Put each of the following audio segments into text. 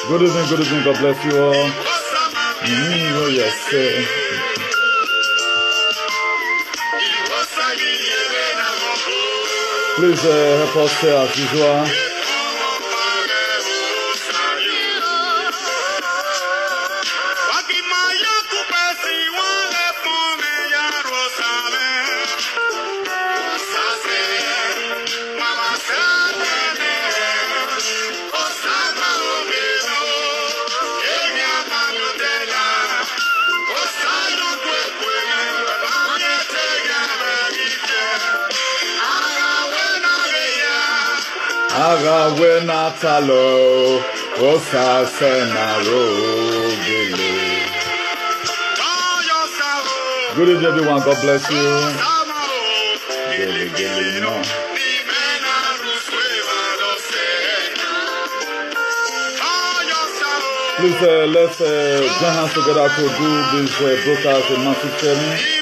Good evening, God bless you all. Oh, yes, sir. Please help us say as usual. Agawe natalo, osa senaro gele. Good evening, everyone. God bless you. Gele gele no. Please let's join hands together to do this broadcast in massive sharing.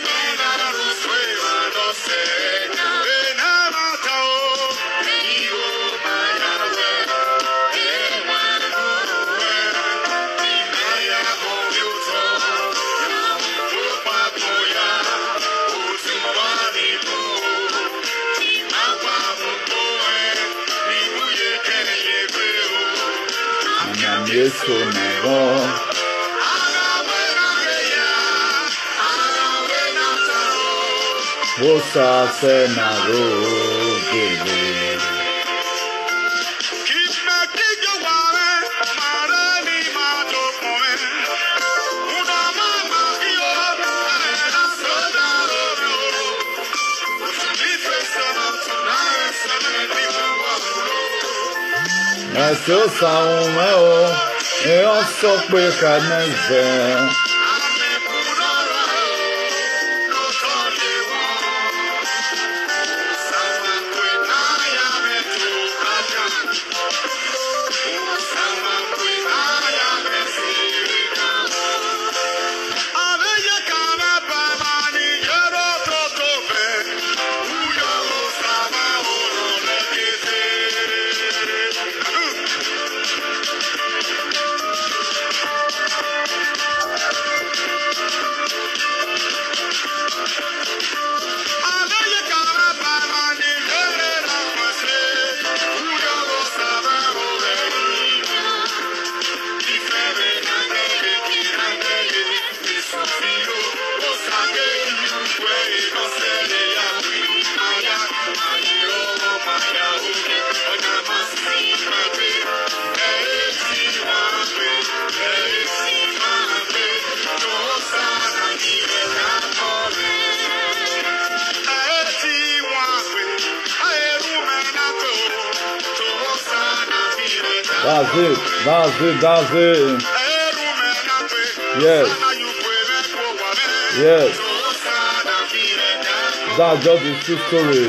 Yeso nago, wosa senaro gele. Esse o meu, eu sou pecanese. That's it. Yes. Yes. That's just the true story.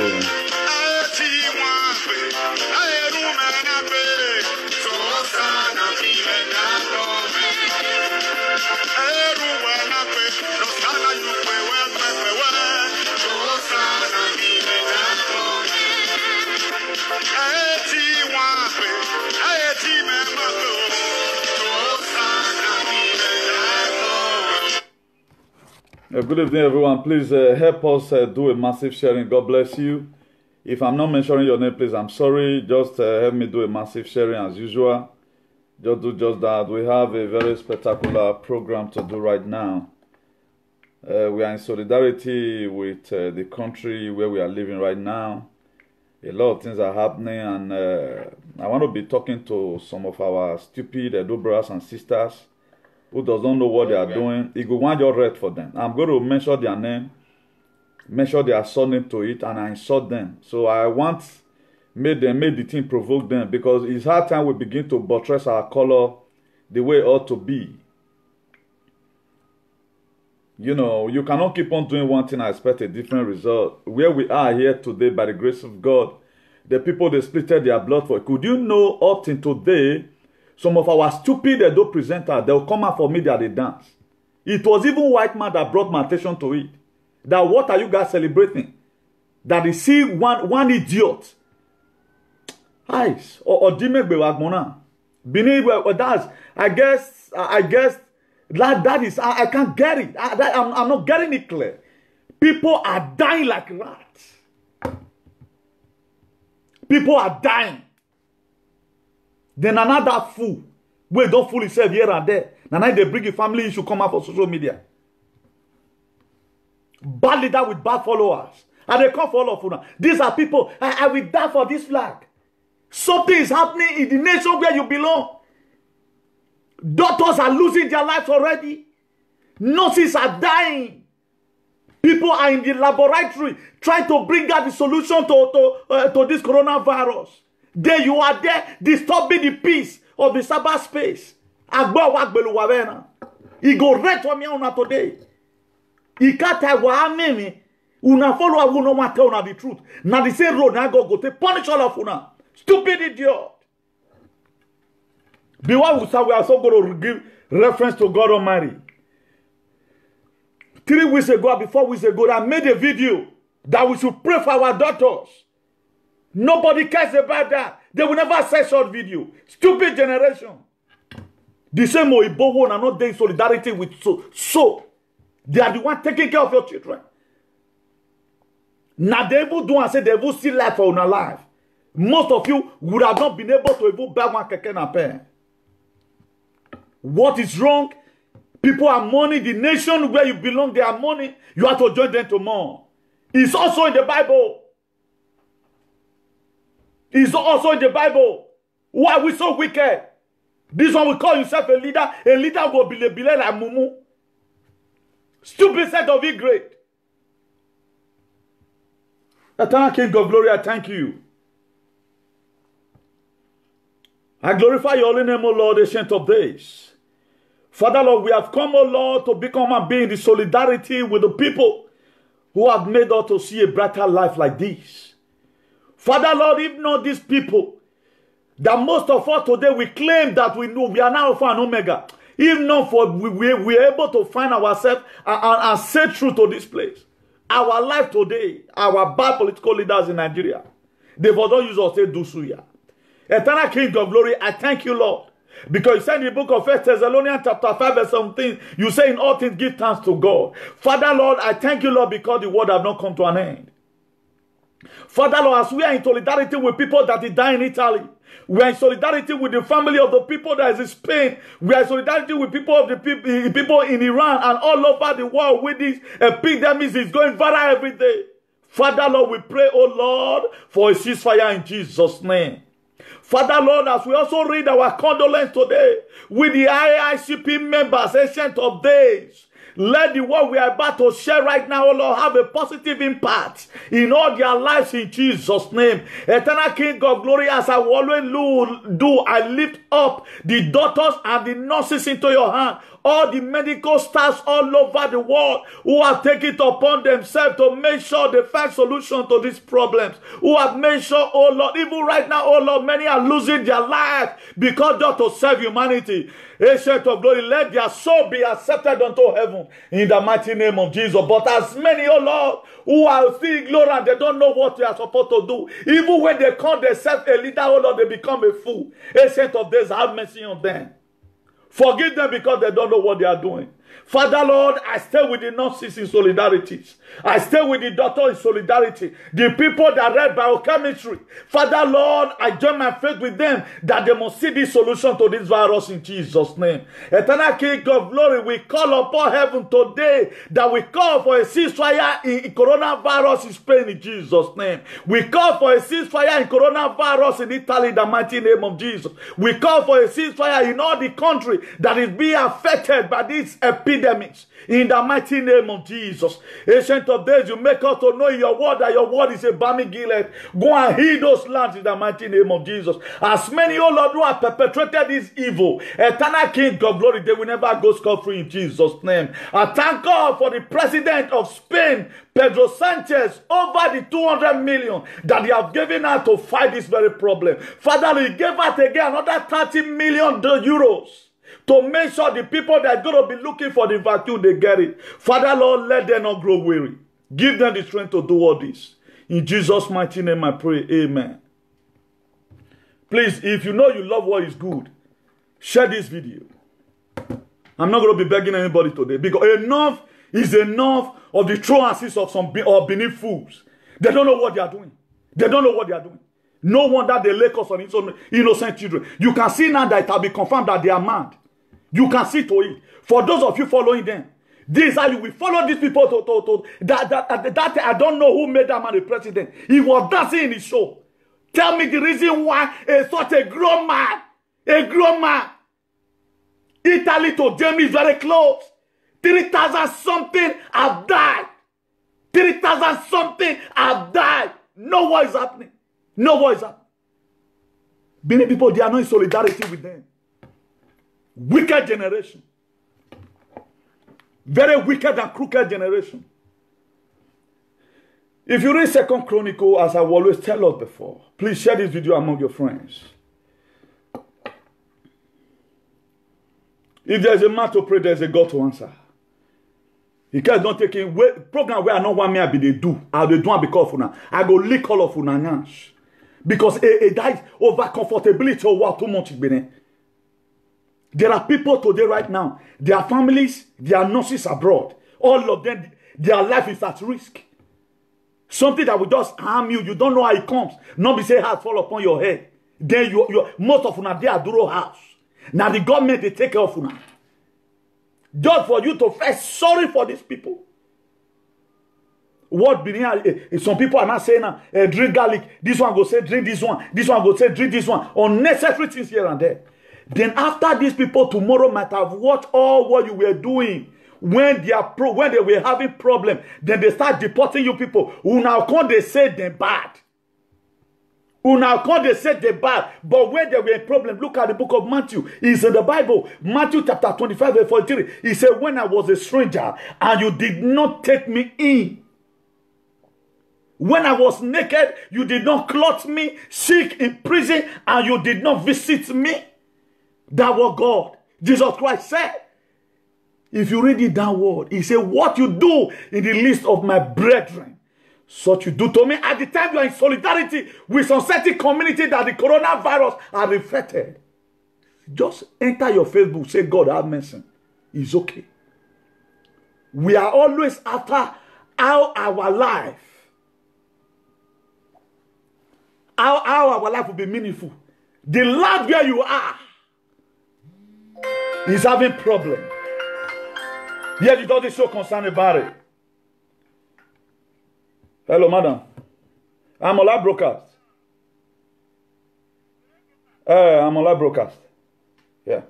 Good evening, everyone. Please help us do a massive sharing. God bless you. If I'm not mentioning your name, please, I'm sorry. Just help me do a massive sharing as usual. Just do just that. We have a very spectacular program to do right now. We are in solidarity with the country where we are living right now. A lot of things are happening, and I want to be talking to some of our stupid Edo brothers and sisters who does not know what they are doing. It will want your red for them. I'm going to mention their name, mention their surname to it, and I insult them. So I want made the thing provoke them, because it's hard time we begin to buttress our color the way it ought to be. You know, you cannot keep on doing one thing and expect a different result. Where we are here today, by the grace of God, the people they splitted their blood for. Could you know up till today, some of our stupid Edo presenters, they'll come out for me that they dance. It was even white man that brought my attention to it. That what are you guys celebrating? That they see one idiot. Eyes or Dimegbe Wagmona. Benin, well, that's, I guess that is, I can't get it. I'm not getting it clear. People are dying like rats. People are dying. Then another fool, we don't fool himself here and there. Now they bring a family issue come out for social media. Bad leader with bad followers. And they come for all of you now. These are people, I will die for this flag. Something is happening in the nation where you belong. Doctors are losing their lives already. Nurses are dying. People are in the laboratory trying to bring out the solution to this coronavirus. There you are there disturbing the peace of the cyberspace. He go right for me on today. He can't tell what I mean. Una follow who no want tell the truth. Now the same road now go to punish all of una. Stupid idiot. Beware we are so going to give reference to God Almighty. 3 weeks ago, before 4 weeks ago, I made a video that we should pray for our daughters. Nobody cares about that. They will never say short video. Stupid generation. The same Oibo one are not doing solidarity with so. They are the one taking care of your children. Now they will do and say they will see life for your life. Most of you would have not been able to even buy one keke na pen. What is wrong? People are mourning. The nation where you belong, they are mourning. You have to join them to mourn. It's also in the Bible. It's also in the Bible. Why are we so wicked? This one will call himself a leader. A leader will be like Mumu. Stupid set of ignorant. Eternal King of Glory, I thank you. I glorify your holy name, O Lord, ancient of days. Father, Lord, we have come, O Lord, to become and be in the solidarity with the people who have made us to see a brighter life like this. Father, Lord, if not these people, that most of us today, we claim that we know we are now Alpha and Omega. If not for we are able to find ourselves and say true to this place. Our life today, our bad political leaders in Nigeria, they will not use us to do suya. Eternal King of Glory, I thank you, Lord. Because you said in the book of 1 Thessalonians chapter 5 verse 17, you say in all things give thanks to God. Father, Lord, I thank you, Lord, because the word have not come to an end. Father, Lord, as we are in solidarity with people that are dying in Italy, we are in solidarity with the family of the people that is in Spain. We are in solidarity with people of the people in Iran and all over the world with this epidemic is going viral every day. Father, Lord, we pray, oh Lord, for a ceasefire in Jesus' name. Father, Lord, as we also read our condolence today with the IICP members, Ancient of Days, let the word we are about to share right now, oh Lord, have a positive impact in all their lives in Jesus' name. Eternal King of Glory, as I always do, I lift up the doctors and the nurses into your hand. All the medical staffs all over the world who have taken it upon themselves to make sure they find solution to these problems. Who have made sure, oh Lord, even right now, oh Lord, many are losing their life because just to serve humanity. Ancient of Glory, let their soul be accepted unto heaven in the mighty name of Jesus. But as many, oh Lord, who are still ignorant, they don't know what they are supposed to do. Even when they call themselves a leader, oh Lord, they become a fool. Ancient of Days, have mercy on them. Forgive them because they don't know what they are doing. Father, Lord, I stay with the nurses in solidarity. I stay with the doctor in solidarity. The people that read biochemistry. Father, Lord, I join my faith with them that they must see the solution to this virus in Jesus' name. Eternal King of Glory, we call upon heaven today that we call for a ceasefire in coronavirus in Spain in Jesus' name. We call for a ceasefire in coronavirus in Italy in the mighty name of Jesus. We call for a ceasefire in all the country that is being affected by this epidemics in the mighty name of Jesus. Ancient of Days, you make us to know your word that your word is a balmy gilead. Go and heal those lands in the mighty name of Jesus. As many, oh Lord, who have perpetrated this evil, Eternal King of Glory, they will never go scot-free in Jesus' name. I thank God for the president of Spain, Pedro Sanchez, over the 200 million that they have given out to fight this very problem. Father, he gave out again another 30 million euros. To make sure the people that are going to be looking for the vacuum, they get it. Father, Lord, let them not grow weary. Give them the strength to do all this. In Jesus' mighty name I pray. Amen. Please, if you know you love what is good, Share this video. I'm not going to be begging anybody today because enough is enough of the throw and assist of some Benin fools. They don't know what they are doing. They don't know what they are doing. No wonder they lay us on innocent children. You can see now that it has been confirmed that they are mad. You can see to it. For those of you following them, this is how you will follow these people that I don't know who made that man the president. He was dancing in his show. Tell me the reason why such a grown man, Italy to Germany is very close. 3,000 something have died. 3,000 something have died. Know what is happening. Know what is happening. Many people, they are not in solidarity with them. Wicked generation. Very wicked and crooked generation. If you read 2nd Chronicle, as I will always tell us before, please share this video among your friends. If there's a man to pray, there's a God to answer. You guys don't take it. Program where I know what me I be they do. I'll be doing because of now. I go lick all of una. Because that is over comfortability or what too much. There are people today right now, their families, their nurses abroad, all of them, their life is at risk. Something that will just harm you. You don't know how it comes. Not be say heart fall upon your head. Then most of una they are duro house. Now the government they take care of una. Just for you to feel sorry for these people. What some people are not saying now, drink garlic. This one go say drink this one. This one go say drink this one. Unnecessary things here and there. Then after these people tomorrow might have watched all what you were doing when they were having problem. Then they start deporting you people who now come they say them bad. Who now come they say they bad. But when there were a problem, look at the book of Matthew. It's in the Bible. Matthew chapter 25 verse 43. He said, when I was a stranger and you did not take me in. When I was naked, you did not clothe me, sick in prison, and you did not visit me. That was God. Jesus Christ said. If you read it downward, he said, what you do in the least of my brethren, such you do to me. At the time you are in solidarity with some certain community that the coronavirus are infected. Just enter your Facebook, say, God have mercy. It's okay. We are always after how our life will be meaningful. The land where you are is having problem. Yet you don't show concern about it. Hello, madam. I'm on live broadcast. I'm on live broadcast. Yeah.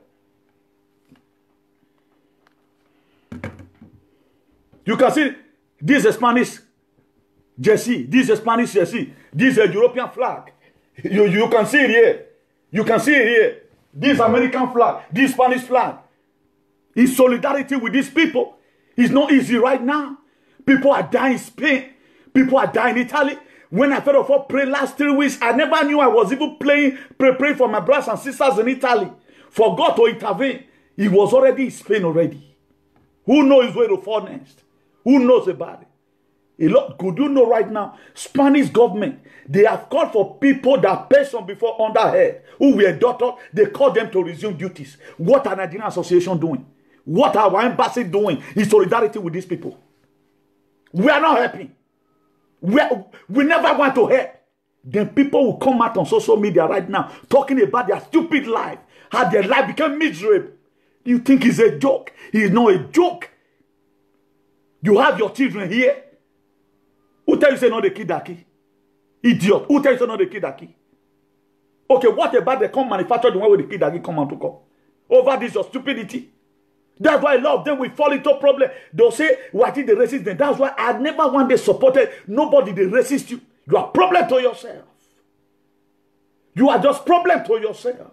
You can see this is Spanish jersey. This is Spanish jersey. This is a European flag. You can see it here. You can see it here. This American flag. This Spanish flag. In solidarity with these people. It's not easy right now. People are dying in Spain. People are dying in Italy. When I felt of pray last 3 weeks, I never knew I was even praying for my brothers and sisters in Italy. For God to intervene. He was already in Spain already. Who knows where to fall next? Who knows about it? Could you know right now, Spanish government, they have called for people that person before underhead, who were doctors, they called them to resume duties. What are Nigerian Association doing? What are our embassy doing in solidarity with these people? We are not helping. We never want to help. Then people will come out on social media right now talking about their stupid life, how their life became miserable. You think it's a joke? It's not a joke. You have your children here. Who tell you say not the kid that key? Idiot. Who tell you say not the kid that key? Okay, what about they come manufacture the one with the kid that key come out to come? Over this your stupidity. That's why a lot of them will fall into problem. They'll say, what did they resist them? That's why I never one day supported nobody they resist you. You are problem to yourself. You are just problem to yourself.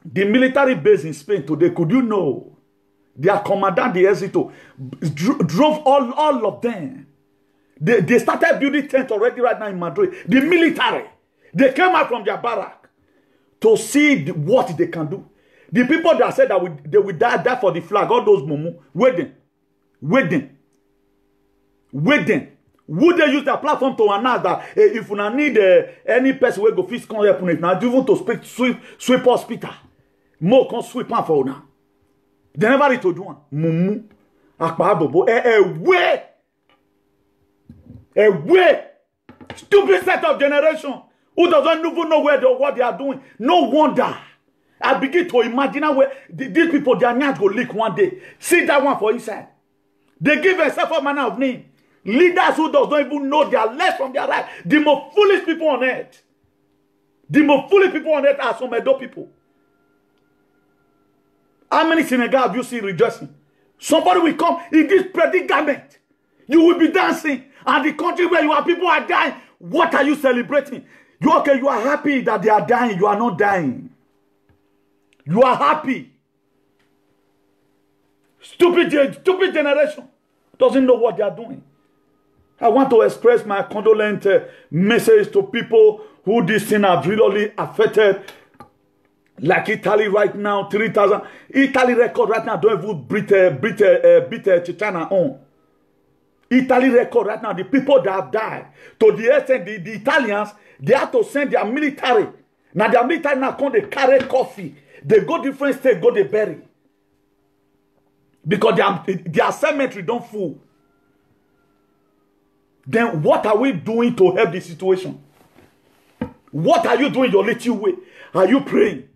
The military base in Spain today, could you know? Their commandant, the Ejército, drove all of them. They started building tents already right now in Madrid. The military, they came out from their barrack to see what they can do. The people that said that they will die for the flag, all those mumu, wait them. Would they use their platform to announce that if you need any person who go fix come help you now, even to speak sweep hospital, more can sweep on for now. They never need to do one. Mumu, akpabobo, a way, stupid set of generation who doesn't even know what they are doing. No wonder. I begin to imagine where these people, their names go leak one day. See that one for inside. They give themselves a manner of name. Leaders who don't even know their left from their right. The most foolish people on earth. The most foolish people on earth are some Edo people. How many Senegal have you seen rejoicing? Somebody will come in this predicament. You will be dancing. And the country where you are, people are dying. What are you celebrating? You are happy that they are dying. You are not dying. You are happy. Stupid generation doesn't know what they are doing. I want to express my condolence message to people who this thing has really affected. Like Italy right now, 3,000. Italy record right now don't even beat China on. Italy record right now, the people that have died. To the extent, the Italians, they have to send their military. Now their military now come, they carry coffee. They go different states, go they bury. Because their cemetery don't full. Then what are we doing to help the situation? What are you doing your little way? Are you praying?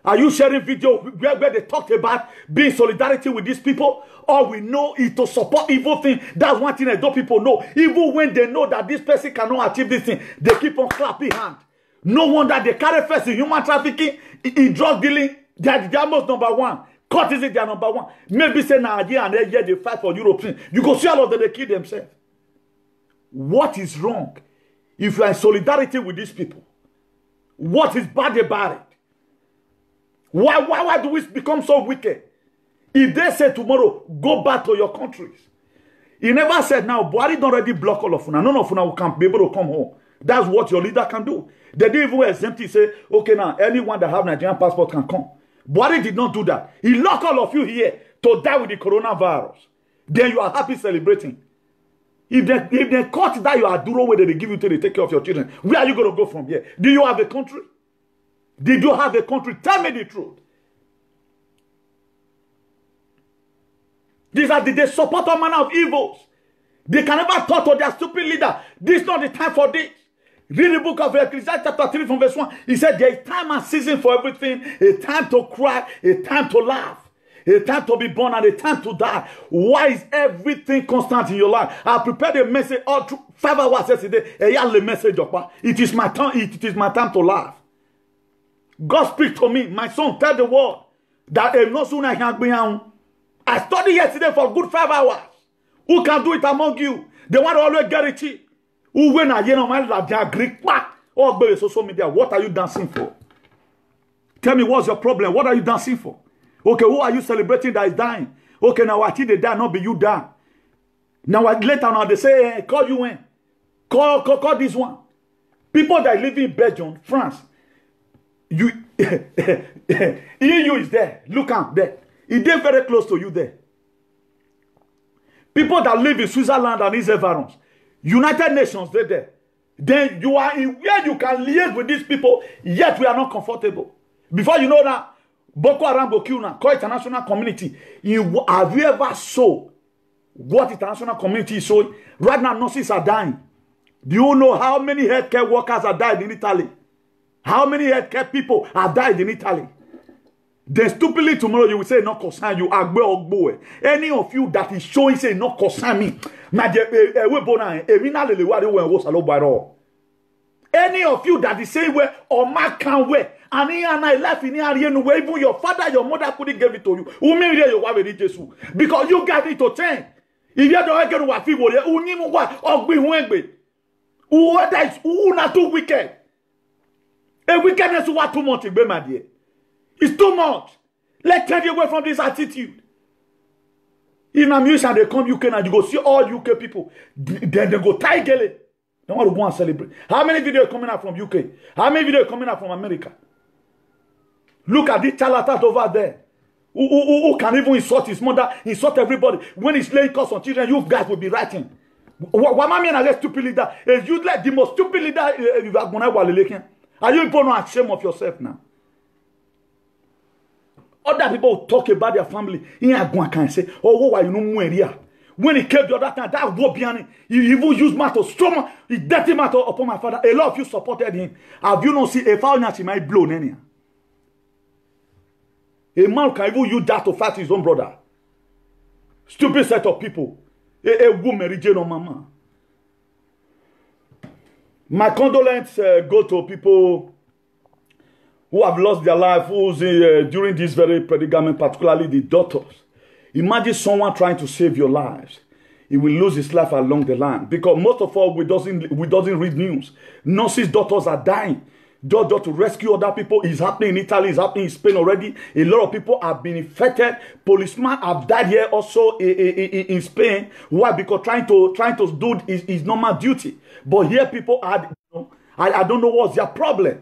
Are you sharing video where they talked about being solidarity with these people? All we know is to support evil thing. That's one thing that those people know. Even when they know that this person cannot achieve this thing, they keep on clapping hands. No wonder they carry first in human trafficking, in drug dealing. They are almost number one. Courtesy, they are number one. Maybe say Nigeria and they fight for Europe. You go see all of them, they kill themselves. What is wrong if you are in solidarity with these people? What is bad about it? Why do we become so wicked? If they say tomorrow, go back to your countries. He never said, now, Buhari don't already block all of una. None of una can be able to come home. That's what your leader can do. They didn't even exempt it, say, okay, now, anyone that have Nigerian passport can come. Buhari did not do that. He locked all of you here to die with the coronavirus. Then you are happy celebrating. If they cut that your Aduro way that they give you to they take care of your children, where are you going to go from here? Do you have a country? Did you have a country? Tell me the truth. These are they support all manner of evils. They can never talk to their stupid leader. This is not the time for this. Read the book of Ecclesiastes chapter 3 from verse 1. He said there is time and season for everything. A time to cry, a time to laugh. A time to be born and a time to die. Why is everything constant in your life? I prepared a message all through 5 hours yesterday. It is my time. It is my time to laugh. God speak to me. My son, tell the world that no sooner I can be on. I studied yesterday for a good 5 hours. Who can do it among you? They want to always get it cheap. Who when I hear my Greek or social media? What are you dancing for? Tell me what's your problem? What are you dancing for? Okay, who are you celebrating that is dying? Okay, now I think they die, not be you die. Now later now they say, hey, call you in. Call this one. People that live in Belgium, France. EU is there. Look out there. It is very close to you there. People that live in Switzerland and its environs. United Nations, they're there. Then you are in where you can liaise with these people, yet we are not comfortable. Before you know that, Boko Haram Bokuna, call international community. Have you ever saw what international community is showing? Right now, nurses are dying. Do you know how many healthcare workers have died in Italy? How many healthcare people have died in Italy? Then stupidly tomorrow you will say not concern you. Any of you that is showing say not concern me. Any of you that is saying where or my can wear and I left in here even your father, your mother couldn't give it to you. Because you got it to 10. If you don't get what people who not too wicked. A wickedness is what too much, my dear. It's too much. Let's take you away from this attitude. In a musician, they come UK and you go see all UK people. Then they go tiger. They want to go and celebrate. How many videos coming out from UK? How many videos coming out from America? Look at this charlatan over there. Who can even insult his mother, insult everybody. When he's laying curse on children, you guys will be writing. Wamami and a stupid leader is useless. The most stupid leader you are going to. Are you people not ashamed of yourself now? Other people talk about their family. In a can say, oh, why you know area? When he came the other time, that was behind he even used matter, strong, he dirty matter upon my father. A lot of you supported him. Have you not seen a foul he might blow any? A man can even use that to fight his own brother. Stupid set of people. A woman, regional mama. My condolences go to people who have lost their life, who's during this very predicament, particularly the daughters. Imagine someone trying to save your lives. He will lose his life along the line. Because most of all, we doesn't read news. Nurses' daughters are dying. Just to rescue other people. It's happening in Italy, it's happening in Spain already. A lot of people have been infected. Policemen have died here also in Spain. Why? Because trying to do his normal duty. But here people are, I don't know what's their problem.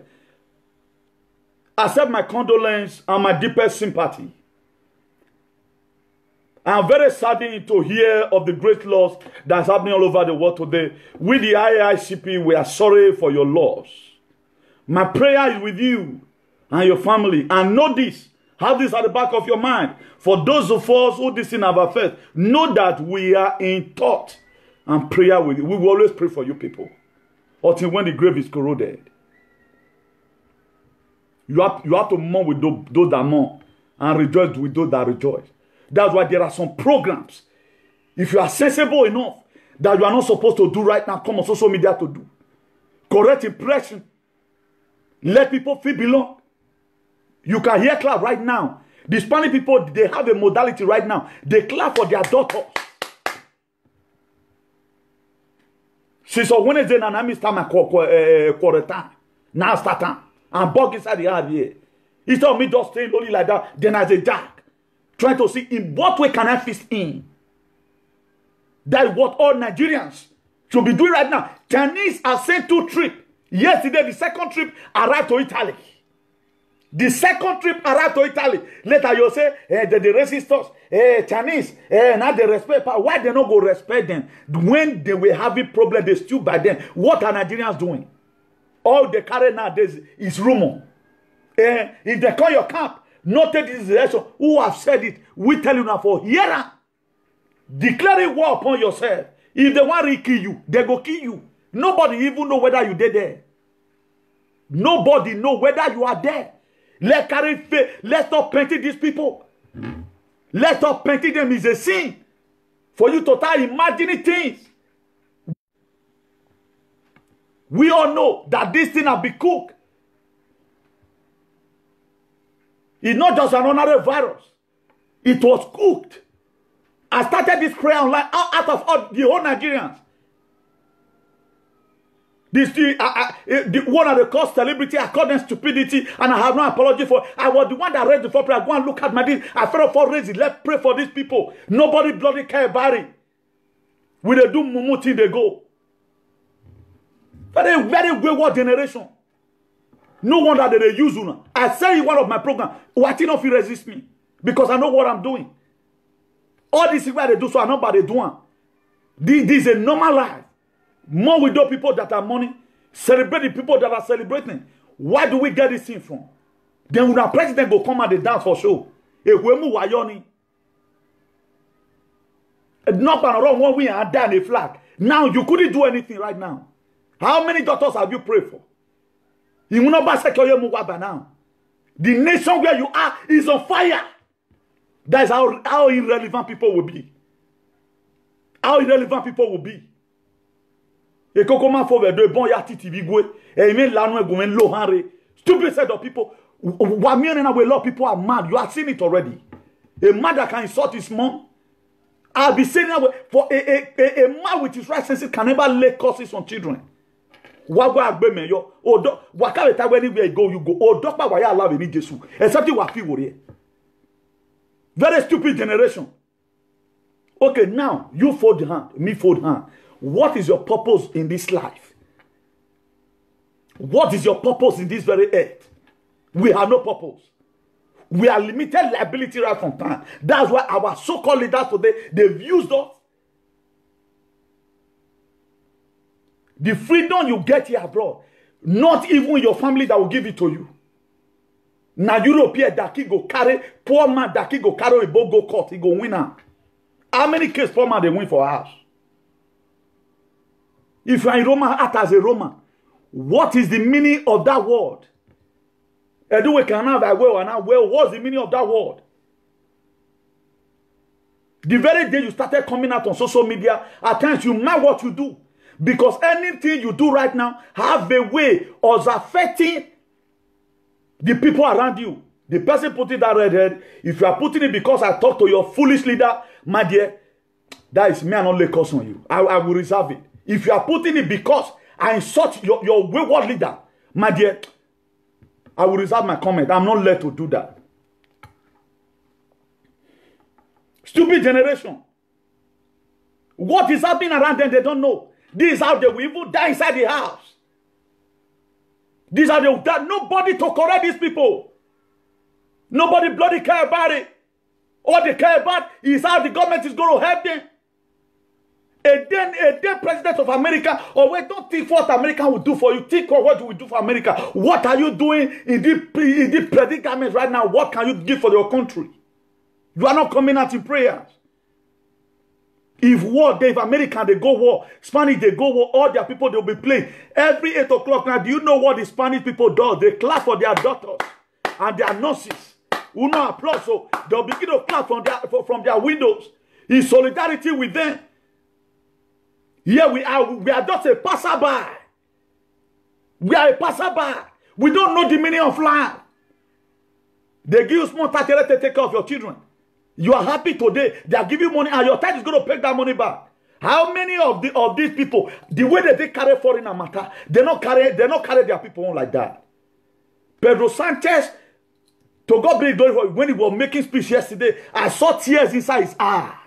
Accept my condolence and my deepest sympathy. I am very saddened to hear of the great loss that's happening all over the world today. With the IICP, we are sorry for your loss. My prayer is with you and your family. And know this. Have this at the back of your mind. For those of us who this in our faith, know that we are in thought and prayer with you. We will always pray for you people. Until when the grave is corroded. You have to mourn with those that mourn. And rejoice with those that rejoice. That's why there are some programs. If you are sensible enough that you are not supposed to do right now, come on social media to do. Correct impression. Let people feel belong. You can hear clap right now. The Spanish people, they have a modality right now. They clap for their daughters. Since Wednesday, and I missed time quarter time. Now start time. And bug inside the yard here. Instead of me just staying lonely like that, then as a jack. Trying to see in what way can I fit in. That is what all Nigerians should be doing right now. Chinese have sent 2 trips. Yesterday, the second trip arrived to Italy. The second trip arrived to Italy. Later, you say, the resistors, Chinese, now they respect. Why they not go respect them? When they were having problems, they stood by them. What are Nigerians doing? All they carry nowadays is rumor. If they call your camp, not take this election, who have said it, we tell you now for here. Declaring war upon yourself. If they want to kill you, they go kill you. Nobody even know whether you did there. Nobody know whether you are there. Let's carry faith. Let's stop painting these people. Let's stop painting them is a sin. For you to start imagining things. We all know that this thing has been cooked. It's not just another virus. It was cooked. I started this prayer online out of all the whole Nigerians. The one of the cause celebrity, I call them stupidity, and I have no apology for. I was the one that raised the floor prayer. Go and look at my deed. I felt for raising. Let's pray for these people. Nobody bloody care about it. We they do mumu till they go. Very, very wayward generation. No wonder that they use you. I say in one of my programs, why did not resist me? Because I know what I'm doing. All this is why they do, so I know what they're doing. This is a normal life. More with those people that are money, celebrate the people that are celebrating. Why do we get this thing from? Then when our president go come and they dance for show. Not around one way and down a flag. Now you couldn't do anything right now. How many daughters have you prayed for? You will not now. The nation where you are is on fire. That is how irrelevant people will be. How irrelevant people will be. Et comment faut de bon yati TV gwe e me lanu egun lo hanre stupid set of people wa me na we lot of people are mad. You have seen it already. A man that can insult his mom. I'll be saying that for a man with his right senses can never lay curses on children. Wagwa agbe me yo odo waka ta anywhere you go odo pa wa ya allow ni Jesus except you wa fi worry. Very stupid generation. Okay, now you fold hand, me fold hand. What is your purpose in this life? What is your purpose in this very earth? We have no purpose. We are limited liability right from time. That's why our so-called leaders today, they've used us. The freedom you get here abroad, not even your family that will give it to you. Now European that he go carry, poor man that he go carry a boat go court, he go win out. How many cases poor man they win for a house? If you are in Roma, act as a Roman. What is the meaning of that word? What's the meaning of that word? The very day you started coming out on social media, at times you mind what you do. Because anything you do right now have a way of affecting the people around you. The person putting that red head, if you are putting it because I talk to your foolish leader, my dear, that is me and only curse on you. I will reserve it. If you are putting it because I insult your wayward leader, my dear, I will reserve my comment. I'm not led to do that. Stupid generation. What is happening around them, they don't know. This is how they will even die inside the house. These are the that nobody to correct these people. Nobody bloody care about it. All they care about is how the government is going to help them. A then president of America, or wait, don't think what America will do for you. Think of what we do for America. What are you doing in the predicament right now? What can you give for your country? You are not coming out in prayers. If war, if American, they go war. Spanish, they go war. All their people, they'll be playing. Every 8 o'clock now, do you know what the Spanish people do? They clap for their daughters and their nurses. Who now applaud. So they'll begin to clap from their windows. In solidarity with them. Here we are just a passerby. We are a passerby. We don't know the meaning of life. They give you small tax to take care of your children. You are happy today. They are giving you money and your tax is going to pay that money back. How many of these people, the way that they carry foreigner matter, they not carry their people on like that. Pedro Sanchez, to God be glory, when he was making speech yesterday, I saw tears inside his eye.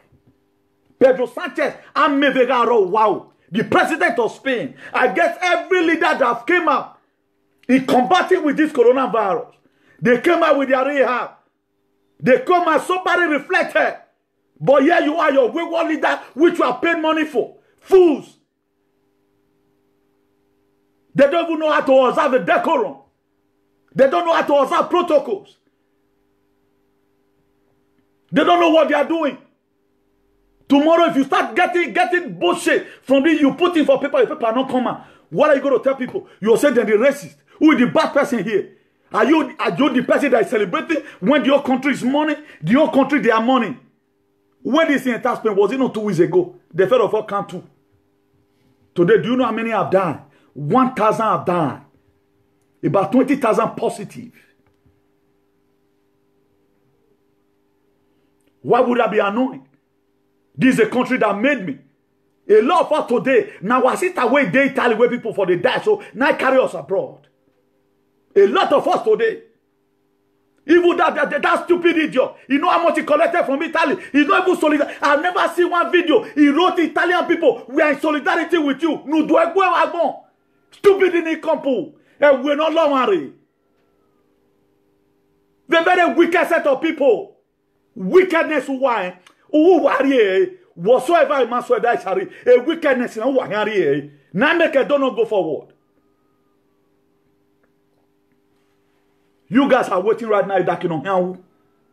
Pedro Sanchez, wow, the president of Spain. I guess every leader that came out in combating with this coronavirus, they came out with their rehab. They come out, somebody reflected. But here you are, your wayward leader, which you are paying money for. Fools. They don't even know how to observe the decorum. They don't know how to observe protocols. They don't know what they are doing. Tomorrow, if you start getting bullshit from this, you put in for people, if people are not coming, what are you going to tell people? You'll say they're the racist. Who is the bad person here? Are you the person that is celebrating when your country is money? The whole country, they are money. When this entire Spain was it not 2 weeks ago? The fed of all count 2. Today, do you know how many have died? 1,000 have died. About 20,000 positive. Why would I be annoyed? This is a country that made me. A lot of us today, now I sit away day Italy where people for the die, so now carry us abroad. A lot of us today. Even that stupid idiot. You know how much he collected from Italy. He's not even solidarity. I've never seen one video. He wrote Italian people, we are in solidarity with you. Stupid in the couple. And we're not long. The very wicked set of people. Wickedness why? Whatsoever a man swear that is a wickedness in a now make it don't go forward. You guys are waiting right now that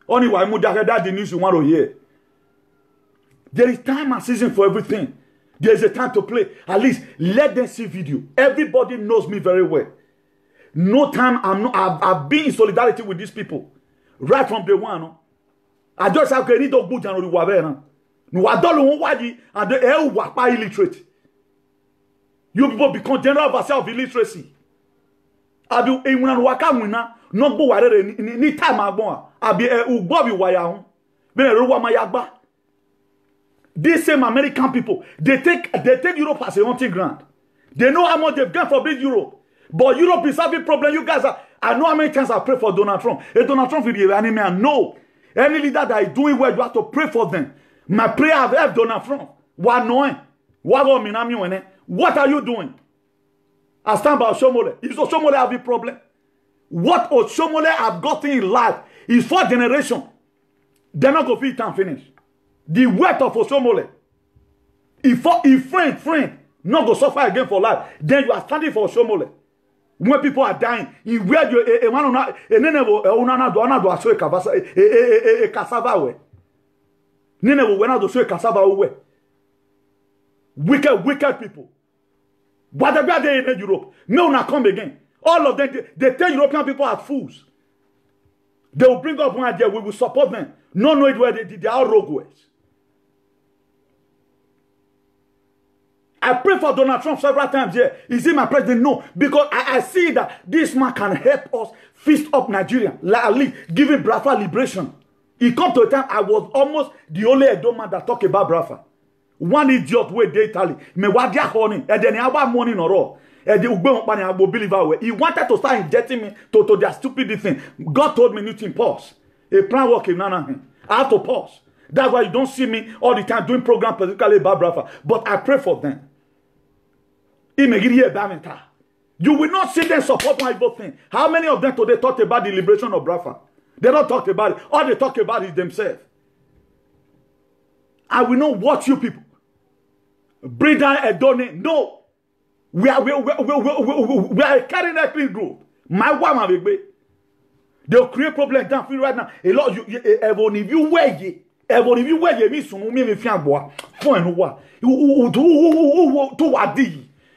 only why that's the news you want to hear. There is time and season for everything. There is a time to play. At least let them see video. Everybody knows me very well. No time I've been in solidarity with these people. Right from day one. No? I just have any dog boot and no, I don't know why and the illiterate. You people become general overseer of illiteracy. I do a waka winner, no go any time I want. I be a Bobby Waya. These same American people, they take Europe as a hunting ground. They know how much they've got for big Europe. But Europe is having problem. You guys I know how many times I pray for Donald Trump. And Donald Trump will be an enemy. And no. Any leader that is doing well, you have to pray for them. My prayer have helped Donald Trump. What are you doing? I stand by Oshomole. Is Oshomole have a problem? What Oshomole have gotten in life is 4 generations. They're not going to fit and finish. The wealth of Oshomole. If friend, not go suffer again for life. Then you are standing for Shomole. When people are dying, in where you cassava. Wicked people. Whatever they in Europe, no one come again. All of them, they tell European people are fools. They will bring up one idea, we will support them. No, know it where they are rogue ways. I pray for Donald Trump several times here. Is he my president? No. Because I see that this man can help us fist up Nigeria. Like giving Biafra liberation. He come to a time I was almost the only Edo man that talk about Biafra. One idiot way they Italy. Me wadia honey. And then he have money in a row. And he wanted to start injecting me to their stupid thing. God told me nothing pause. A plan working none. I have to pause. That's why you don't see me all the time doing program particularly about Biafra. But I pray for them. You will not see them support my evil thing. How many of them today talked about the liberation of Biafra? They don't talk about it. All they talk about is themselves. I will not watch you people. Bring down a donate. No. We are carrying that clean group. My woman, they'll create problems down for you right now. A lot of you, everyone, if you wear it, everyone, if you wear it, me soon, me if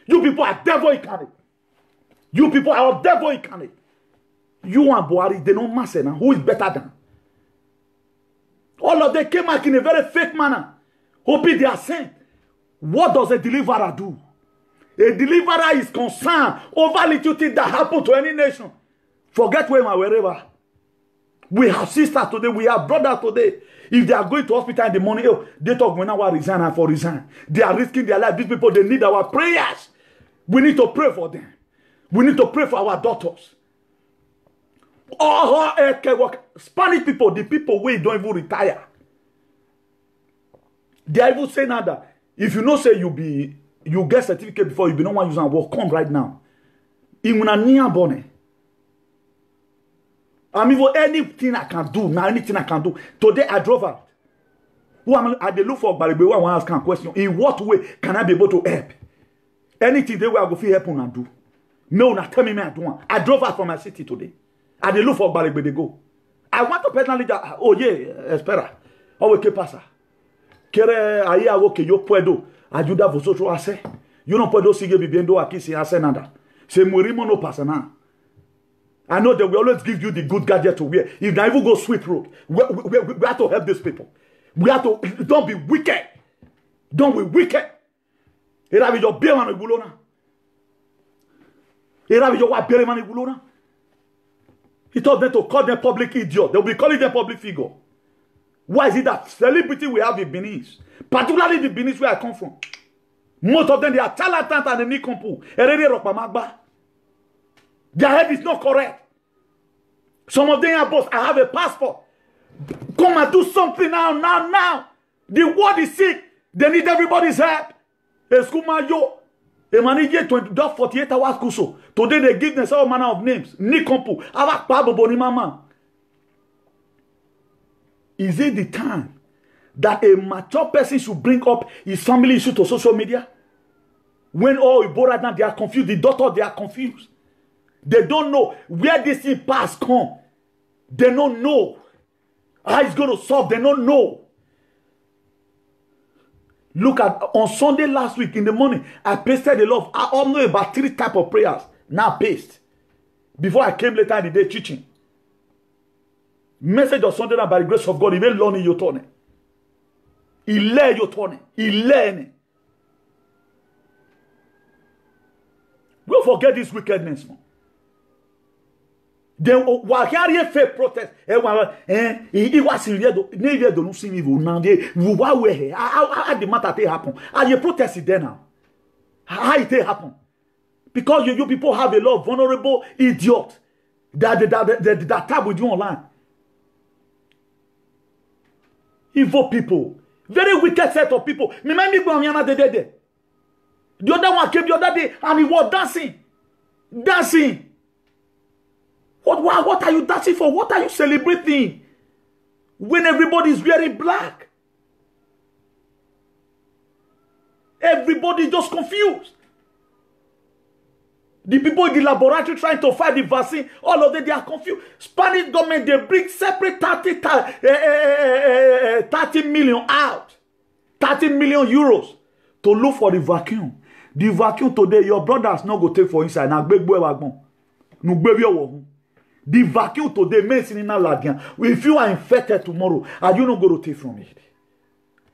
you people are devil incarnate. You people are devil incarnate. You and Buhari, they don't matter now. Who is better than? All of them came out in a very fake manner. Hoping they are sent. What does a deliverer do? A deliverer is concerned over little things that happen to any nation. Forget where and wherever. We have sisters today, we have brothers today. If they are going to hospital in the morning, they talk when I resign and for resign. They are risking their life. These people, they need our prayers. We need to pray for them. We need to pray for our daughters. Spanish people, the people who don't even retire. They are even saying now that if you know say you get certificate before you be no one using work, come right now. Even a near bonnet. I mean, for anything I can do, now anything I can do. Today I drove out. Who am I? They look for Baribe. One ask a question. In what way can I be able to help? Anything they will go feel help and do. No, not tell me I do. I drove out from my city today. I they look for Baribe. They go. I want to personally. Oh yeah, espera. Oh que pasa? Quere aí algo que yo puedo ayudar vosotros a hacer. Yo no puedo seguir viviendo aquí sin hacer nada. Se morimos no pasa nada. I know that we always give you the good gadget to wear. If they even go sweep road, we have to help these people. We have to, don't be wicked. Don't be wicked. It have your beer man igulona. It have your white beer man igulona. He told them to call them public idiot. They'll be calling them public figure. Why is it that celebrity we have in Benin, particularly the Benin where I come from, most of them they are charlatans and they nikompu. Their head is not correct. Some of them are boss. I have a passport. Come and do something now. The world is sick. They need everybody's help. Eskumayo. A manager 48 hours kuso. Today they give themselves all manner of names. Nikompu. Avak Pabo Bonimama. Is it the time that a mature person should bring up his family issue to social media? When all Ibora now they are confused. The daughter they are confused. They don't know where this thing pass come. They don't know how it's going to solve. They don't know. Look at on Sunday last week in the morning, I pasted a lot. I all know about 3 types of prayers. Now paste. Before I came later in the day teaching. Message of Sunday by the grace of God. He will learn your turn. He learn your turn. He learn. Don't forget this wickedness, man. Then while carrying fake protest, he was in the Navy. Don't see me. Now they how the matter happen? Are you protesting there now? How it happen? Because you people have a lot of vulnerable idiots that tap with you online. Evil people, very wicked set of people. The other one came the other day and he was dancing. What are you dancing for? What are you celebrating? When everybody is wearing black. Everybody just confused. The people in the laboratory trying to find the vaccine, all of them, they are confused. Spanish government, they bring separate 30 million out. 30 million euros to look for the vacuum. The vacuum today, your brothers not go take for inside. Now, the vacuum today, if you are infected tomorrow, are you not going to take from it?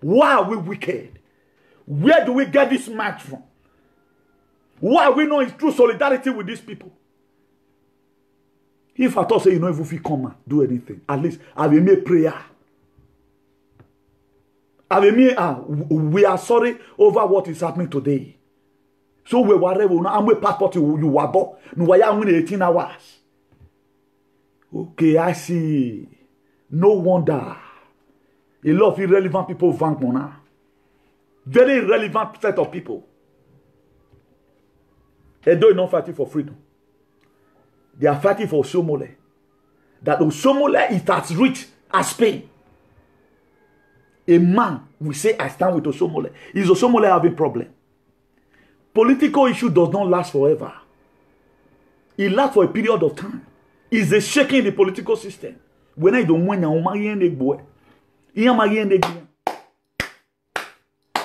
Why are we wicked? Where do we get this match from? Why are we not in true solidarity with these people? If I thought say you know if we come and do anything, at least I will make prayer. I will make we are sorry over what is happening today. So we whatever and we passport you wabo. No why am 18 hours. Okay, I see. No wonder. A lot of irrelevant people vank Mona. Very irrelevant set of people. They don't not fighting for freedom. They are fighting for Oshiomhole. That Oshiomhole is as rich as Spain. A man will say, I stand with Oshiomhole. Is Oshiomhole having a problem? Political issue does not last forever. It lasts for a period of time. It's a shaking in the political system. When I don't win, I'm boy.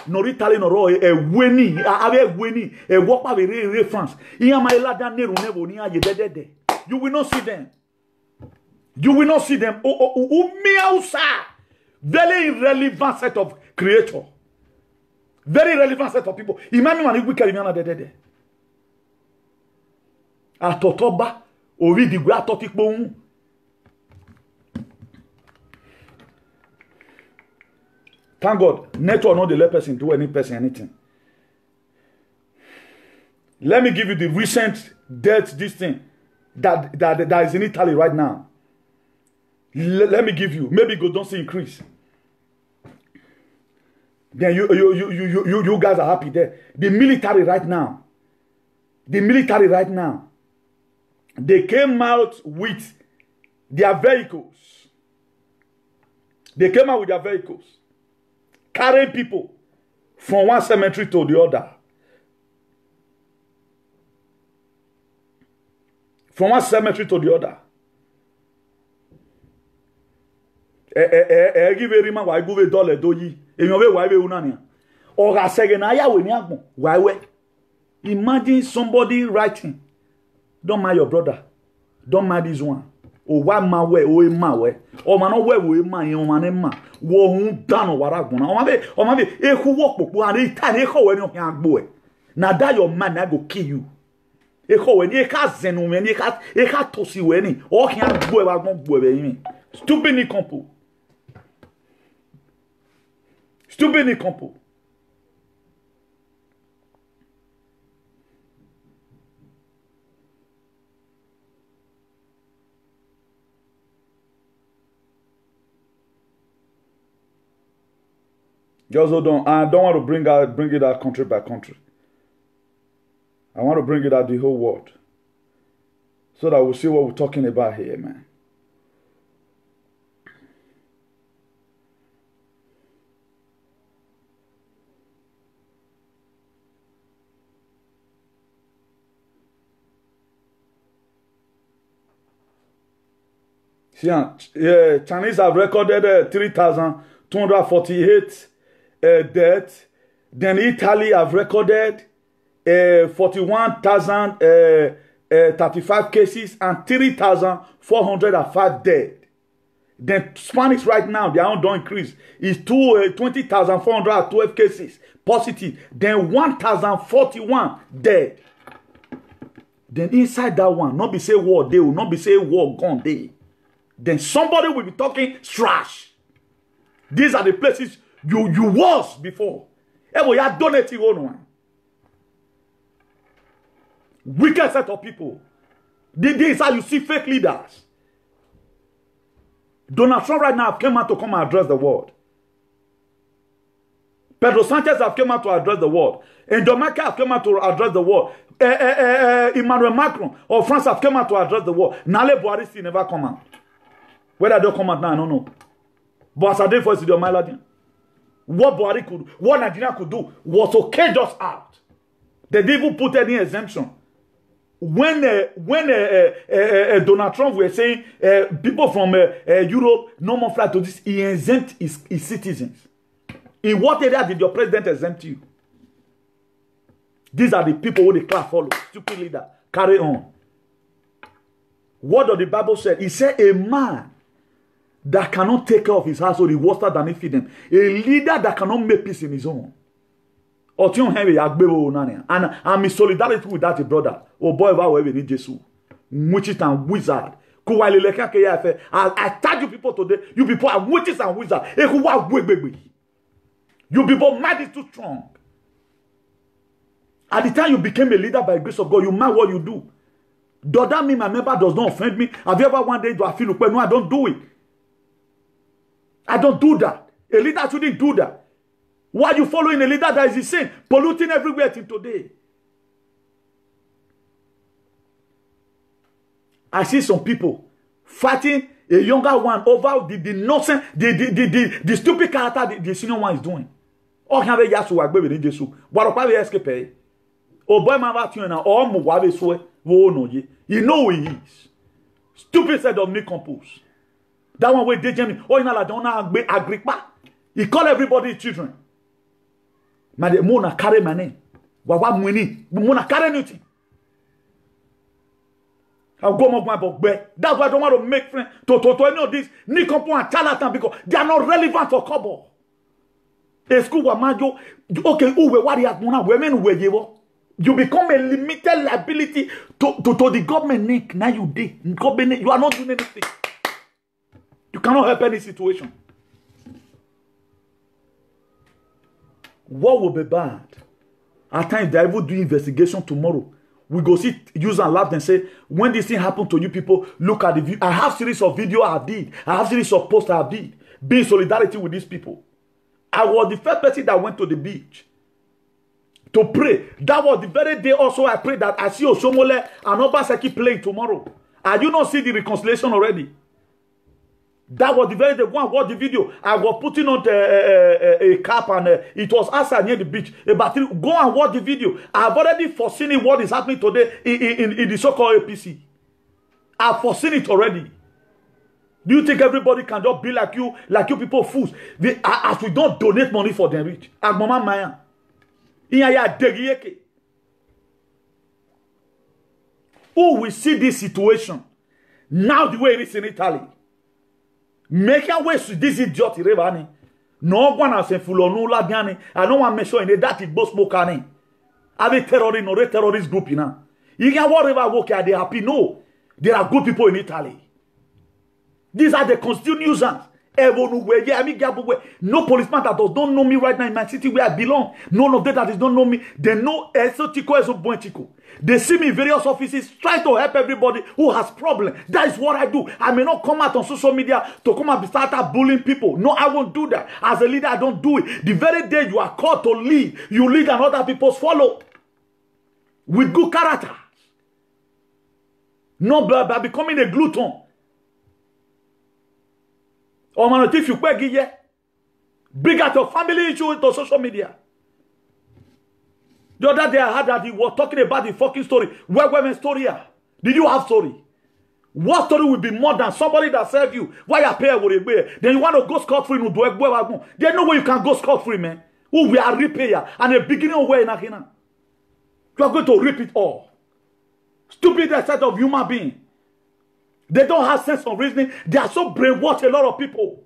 Noritale noro weni ave weni walk by France. You will not see them. You will not see them. Very irrelevant set of creator. Very relevant set of people. Imagine when we carry me Atotoba ori di gwa totikpo. Thank God, network not the let person do any person anything. Let me give you the recent death, this thing that is in Italy right now. Let me give you. Maybe go don't see increase. Then you guys are happy there. The military right now. They came out with their vehicles. Carrying people from one cemetery to the other. From one cemetery to the other. Give a rima why go $1 doyi. Why imagine somebody writing. Don't mind your brother. Don't mind this one. O wa ma we o e ma we o ma no we wo e ma yen o ma ne ma wo hun dan o wara gun na o ma be e ku wo popo and e ta ne ko we ni o kan agbo e na that your man na go kill you e ko we ni e ka zenu me ni e ka tosi we ni o kan agbo e wa gun gbo e yin stupid ni compo Just hold on. I don't want to bring it out country by country. I want to bring it out the whole world. So that we'll see what we're talking about here, man. See, Chinese have recorded 3,248 deaths. Then Italy have recorded 41,035 cases and 3,405 dead. Then Spanish right now, their own don't increase. Is 20,412 cases positive. Then 1,041 dead. Then inside that one, not be say war they will not be say war gone day. Then somebody will be talking trash. These are the places you was before. Ever you are donating one. Wicked set of people. This is how you see fake leaders. Donald Trump right now came out to come and address the world. Pedro Sanchez have come out to address the world. And Jamaica have come out to address the world. Emmanuel Macron of France have come out to address the world. Nale Buhari still never come out. Whether they'll come out now, I don't know. But as I did for Sidio Mailadian. what Buhari could do, what Nigeria could do, was to cage us out. They didn't even put any exemption. When Donald Trump was saying people from Europe no more fly to this, he exempt his citizens. In what area did your president exempt you? These are the people who the class follow. Stupid leader. Carry on. What does the Bible say? He said a man that cannot take care of his household is worse than he feed them. A leader that cannot make peace in his own. And I'm in solidarity with that brother. Oh boy, we need Jesus. Witches and wizard. I tell you people today, you people are witches and wizards. You people mind is too strong. At the time you became a leader by the grace of God, you mind what you do. Does that mean my member does not offend me? Have you ever one day do I feel no, I don't do it. I don't do that. A leader shouldn't do that. Why are you following a leader that is insane, polluting everywhere till today? I see some people fighting a younger one over the nonsense, the stupid character the senior one is doing. All can be yasu agbe with Jesus. What about the escape? Oh boy, man, what you know? All muwabe swe wo no ye. You know who he is. Stupid said of me compose. That one way they Jamie. Oh, you know, I don't know Agrippa. He call everybody children. Made mona carry my name. Wawa mwini. Mona carry anything. I'll go my book. That's why I don't want to make friends to any of this Nikompo and charlatan because they are not relevant for Kobo. A school wamajo. Okay, uwe wadi atmona women uwe yewo. You become a limited liability to the government, Nick. Now you did. You are not doing anything. You cannot help any situation. What will be bad? At times, they will do investigation tomorrow. We go see, use and laugh and say, when this thing happened to you people, look at the view. I have series of video I did. I have series of posts I did. Be in solidarity with these people. I was the first person that went to the beach to pray. That was the very day also I prayed that I see Osomole and Obaseki playing tomorrow. And you not see the reconciliation already. That was the very day one watch the video. I was putting on a cap and it was outside near the beach. Go and watch the video. I've already foreseen what is happening today in the so-called APC. I've foreseen it already. Do you think everybody can just be like you people fools? As we don't donate money for them rich. Agmama Maya. Who will see this situation now the way it is in Italy? Make your way to this idiot Revani. No one has a full on la diani. I don't want to make sure in that it both smokani. Have a terrorist or a terrorist group in now. You can whatever work are they happy? No. There are good people in Italy. These are the constituent nuisance. No policeman that does not know me right now in my city where I belong. None of them that does not know me. They know Chico. They see me in various offices trying to help everybody who has problem. That is what I do. I may not come out on social media to come and start bullying people. No, I won't do that. As a leader, I don't do it. The very day you are called to lead, you lead and other people follow. With good character. Not by becoming a glutton. Or man, if you bring out your family issue to social media. The other day I heard that he was talking about the fucking story. Where women's story? Did you have story? What story will be more than somebody that serve you? Why you pay with then you want to go scot-free? There's no way you can go scot-free, man. Who we are repayer and the beginning of where in Akina. You are going to rip it all. Stupid set of human being. They don't have sense of reasoning. They are so brainwashed, a lot of people.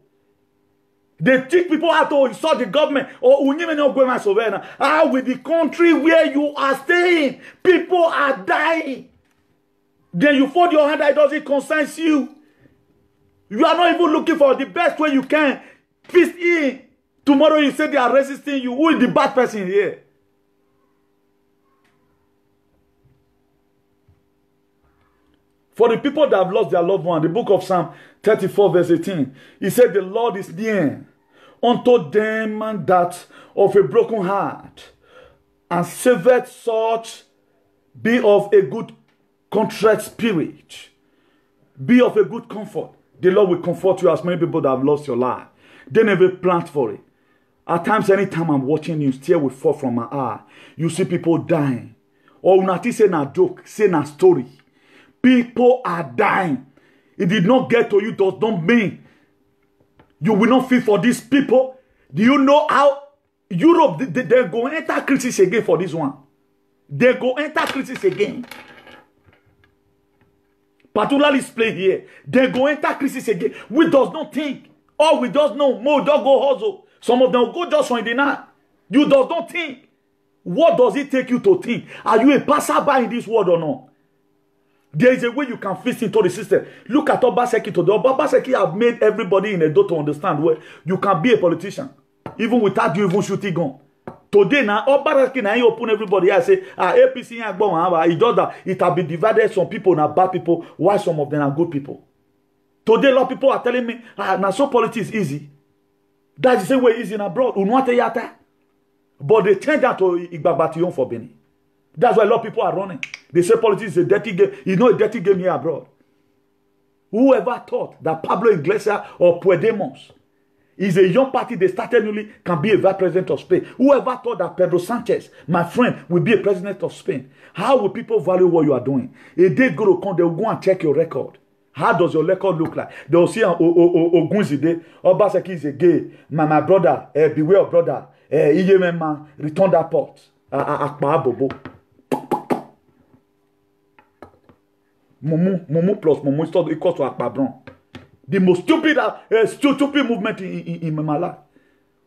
They teach people how to insult the government. Or with the country where you are staying, people are dying. Then you fold your hand that it doesn't concern you. You are not even looking for the best way you can. Feast in. Tomorrow you say they are resisting you. Who is the bad person here? For the people that have lost their loved one, the book of Psalm 34 verse 18, he said, the Lord is near unto them that of a broken heart, and saveth such, be of a good contrite spirit, be of a good comfort. The Lord will comfort you as many people that have lost your life. They never planned for it. At times, anytime I'm watching news, tear will fall from my eye. You see people dying. Or not say na joke, say na story. People are dying. It did not get to you, does not mean you will not feel for these people. Do you know how Europe, they go enter crisis again for this one? They go enter crisis again. Particularly Spain here. They go enter crisis again. We does not think. Or we just know more don't go hustle. Some of them will go just for the night. You does not think. What does it take you to think? Are you a passerby in this world or not? There is a way you can fit into the system. Look at Obaseki today. Obaseki have made everybody in Edo to understand where you can be a politician. Even without you even shooting gun. Today now, Obaseki now open everybody. I say, APC it does that. It have been divided. Some people are bad people, while some of them are good people. Today, a lot of people are telling me, now so politics is easy. That's the same way easy in abroad. But they change that to Igbabation for Benin. That's why a lot of people are running. They say politics is a dirty game. It's not a dirty game here abroad. Whoever thought that Pablo Iglesias or Puigdemont is a young party they started newly can be a vice president of Spain? Whoever thought that Pedro Sanchez, my friend, will be a president of Spain? How will people value what you are doing? A day go to come, they will go and check your record. How does your record look like? They will see Ogunzide, Obaseki is a gay. My brother, beware of brother. Iyemema, return that pot. Akpa bobo. Mumu plus Mumu is equal to Akpa Brown. The most stupid movement in my life.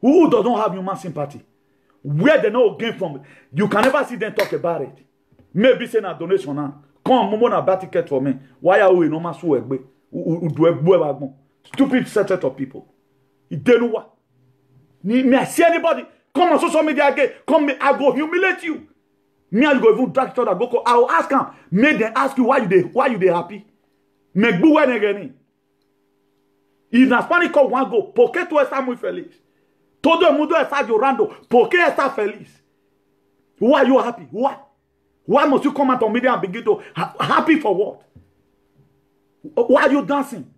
Who does not have human sympathy? Where they know gain from? You can never see them talk about it. Maybe send a donation now. Come, Momo na buy ticket for me. Why are we no masu egbe? Stupid set of people. You don't know what? Me I see anybody come on social media again. Come me, I go humiliate you. Me I go even drag each other. Go. I will ask them. Make them ask you why you they happy. Make bu when again. If na Spanish call one go, porque tu estás muy feliz. Todo el mundo está llorando. Porque estás feliz? Why are you happy? Why must you come out on media and begin to happy for what? Why are you dancing?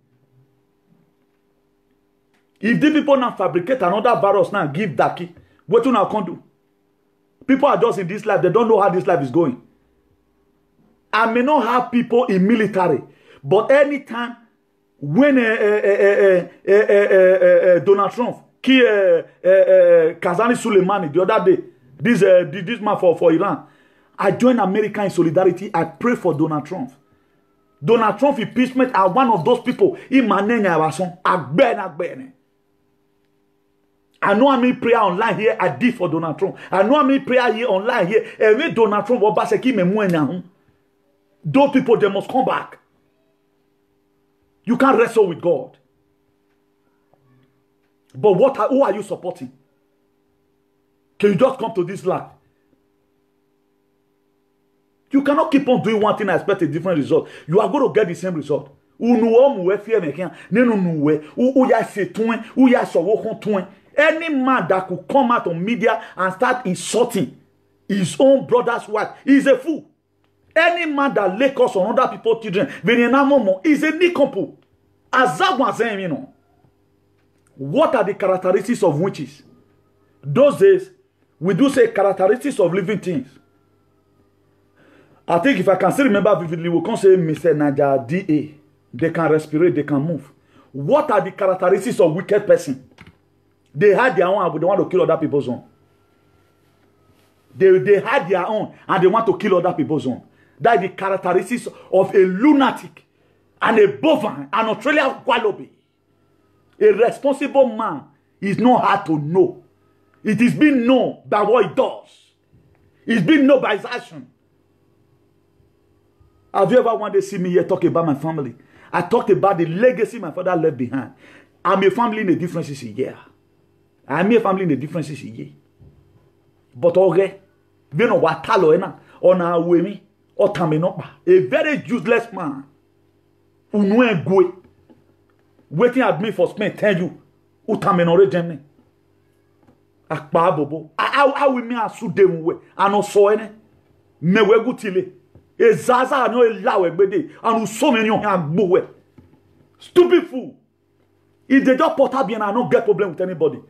If the people now fabricate another virus now give Daki, what do now can do? People are just in this life. They don't know how this life is going. I may not have people in military, but anytime when Donald Trump killed Kazani Soleimani the other day, this man for Iran, I join America in solidarity. I pray for Donald Trump. Donald Trump impeachment are one of those people. I know how many prayer online here I did for Donald Trump. I know how many prayer here online here. Every Donald Trump those people, they must come back. You can't wrestle with God. But who are you supporting? Can you just come to this life? You cannot keep on doing one thing and expect a different result. You are going to get the same result. Any man that could come out on media and start insulting his own brother's wife is a fool. Any man that lay curse on other people's children is a nincompoop. What are the characteristics of witches? Those days, we do say characteristics of living things. I think if I can still remember vividly, we can say Mr. Naja D.A. They can respirate, they can move. What are the characteristics of wicked person? They had their own, but they want to kill other people's own. They had their own, and they want to kill other people's own. That is the characteristics of a lunatic, and a bovine, an Australian wallaby. A responsible man is not hard to know. It is being known by what he does. It's being known by his action. Have you ever wanted to see me here talking about my family? I talked about the legacy my father left behind. I'm a family in the differences a year. I'm a family in the differences a year. But okay, you know what talo ena on our way or tamenopa. A very useless man. Unwe gwe. Waiting at me for Spain tell you utamenore jemne. Akpa bobo. I will me asu demwe. Ano so ene. Mewe gutile. Ezaza no lawe gbede and so many agbowe. Stupid fool. If they just put up and I don't get problem with anybody.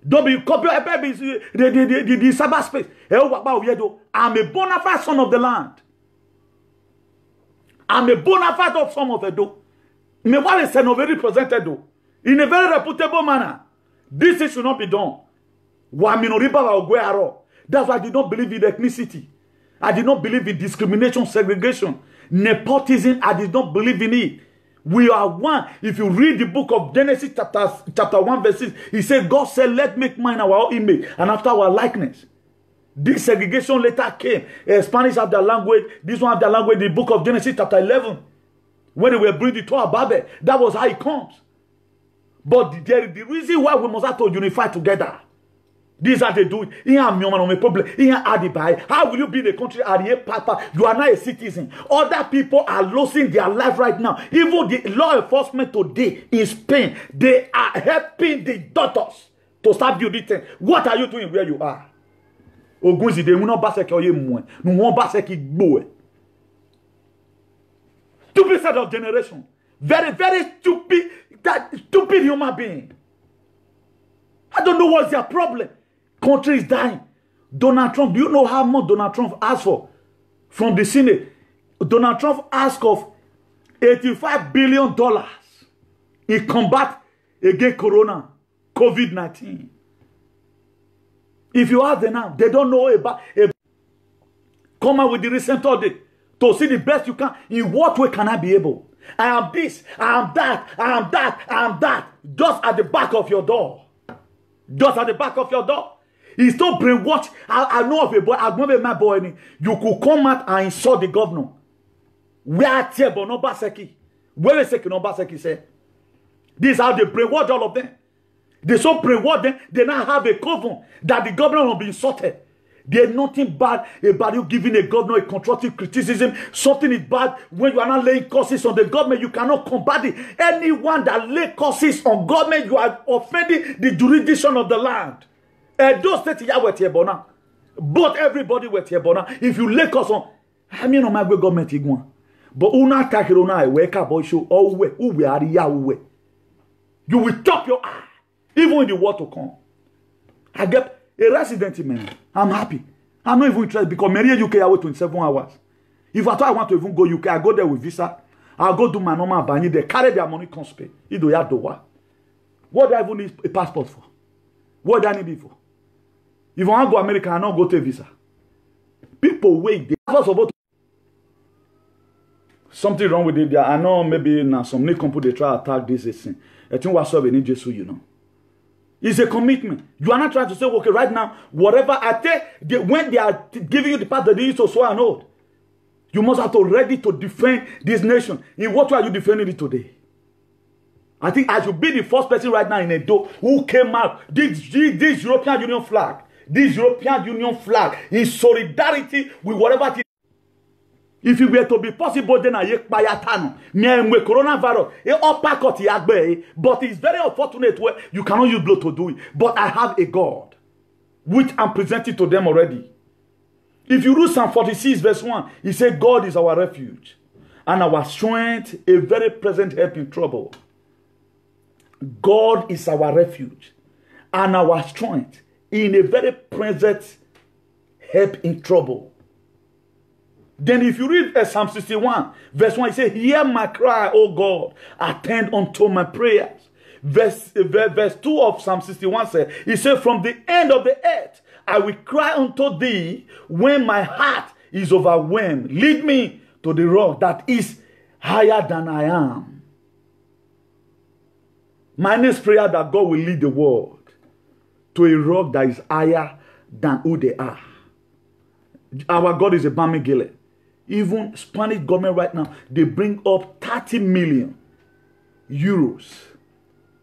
Don't be copy the cyberspace. I'm a bona fide son of the land. I'm a bona fide of some of Edo. Me what is very represented though. In a very reputable manner. This thing should not be done. That's why I did not believe in ethnicity. I did not believe in discrimination, segregation, nepotism. I did not believe in it. We are one. If you read the book of Genesis chapter 1 verse 6, he said, God said, let make man our own image and after our likeness. This segregation later came. Spanish have their language. This one have their language. The book of Genesis chapter 11. When they were bringing the Torah Babel, that was how it comes. But the reason why we must have to unify together. These are they do it. How will you be in a country? You are not a citizen. Other people are losing their life right now. Even the law enforcement today in Spain, they are helping the daughters to start building things. What are you doing where you are? Stupid set of generation. Very, very stupid. That stupid human being. I don't know what's their problem. Country is dying. Donald Trump, do you know how much Donald Trump asked for from the Senate? Donald Trump asked of $85 billion in combat against Corona, COVID-19. If you ask them now, they don't know about come out with the recent audit to see the best you can. In what way can I be able? I am this, I am that, I am that, I am that. Just at the back of your door. Just at the back of your door. He's so brainwashed. I know of a boy. I remember my boy. You could come out and insult the governor. We are terrible. No Baseki. Where is Seki? No Baseki say. This is how they brainwash all of them. They so brainwash them. They now have a covenant that the governor will be insulted. There's nothing bad about you giving a governor a constructive criticism. Something is bad when you are not laying curses on the government. You cannot combat it. Anyone that lay curses on government, you are offending the jurisdiction of the land. Those states were Tiebona. But everybody were Tiebona. If you lay curses on, I mean, on my government, but una takirona wake up boy show oh we uwe ariya uwe. You will chop your eye, even in the war to come. I get a resident man. I'm happy. I'm not even interested because Mary UK I wait 27 hours. If I thought I want to even go UK, I go there with visa. I'll go do my normal banning. They carry their money, come pay. You do have the what? What do I even need a passport for? What do I need it for? If I want to go America, I not go to a visa. People wait. They first of all, something wrong with it. I know maybe now some new company they try to attack this thing. I think what's up in Jesus, you know. It's a commitment. You are not trying to say, okay, right now, whatever I take, when they are giving you the path that they used to swear and hold, you must have to ready to defend this nation. In what way are you defending it today? I think I should be the first person right now in Edo who came out, this European Union flag, in solidarity with whatever it is. If it were to be possible, then I yek bayatano. Me coronavirus. But it's very unfortunate where you cannot use blood to do it. But I have a God, which I'm presenting to them already. If you read Psalm 46 verse 1, he said, God is our refuge and our strength, a very present help in trouble. God is our refuge and our strength in a very present help in trouble. Then if you read Psalm 61, verse 1, it says, hear my cry, O God, attend unto my prayers. Verse 2 of Psalm 61 says, he said, from the end of the earth, I will cry unto thee when my heart is overwhelmed. Lead me to the rock that is higher than I am. My next prayer that God will lead the world to a rock that is higher than who they are. Our God is a Bamigele. Even Spanish government right now, they bring up 30 million euros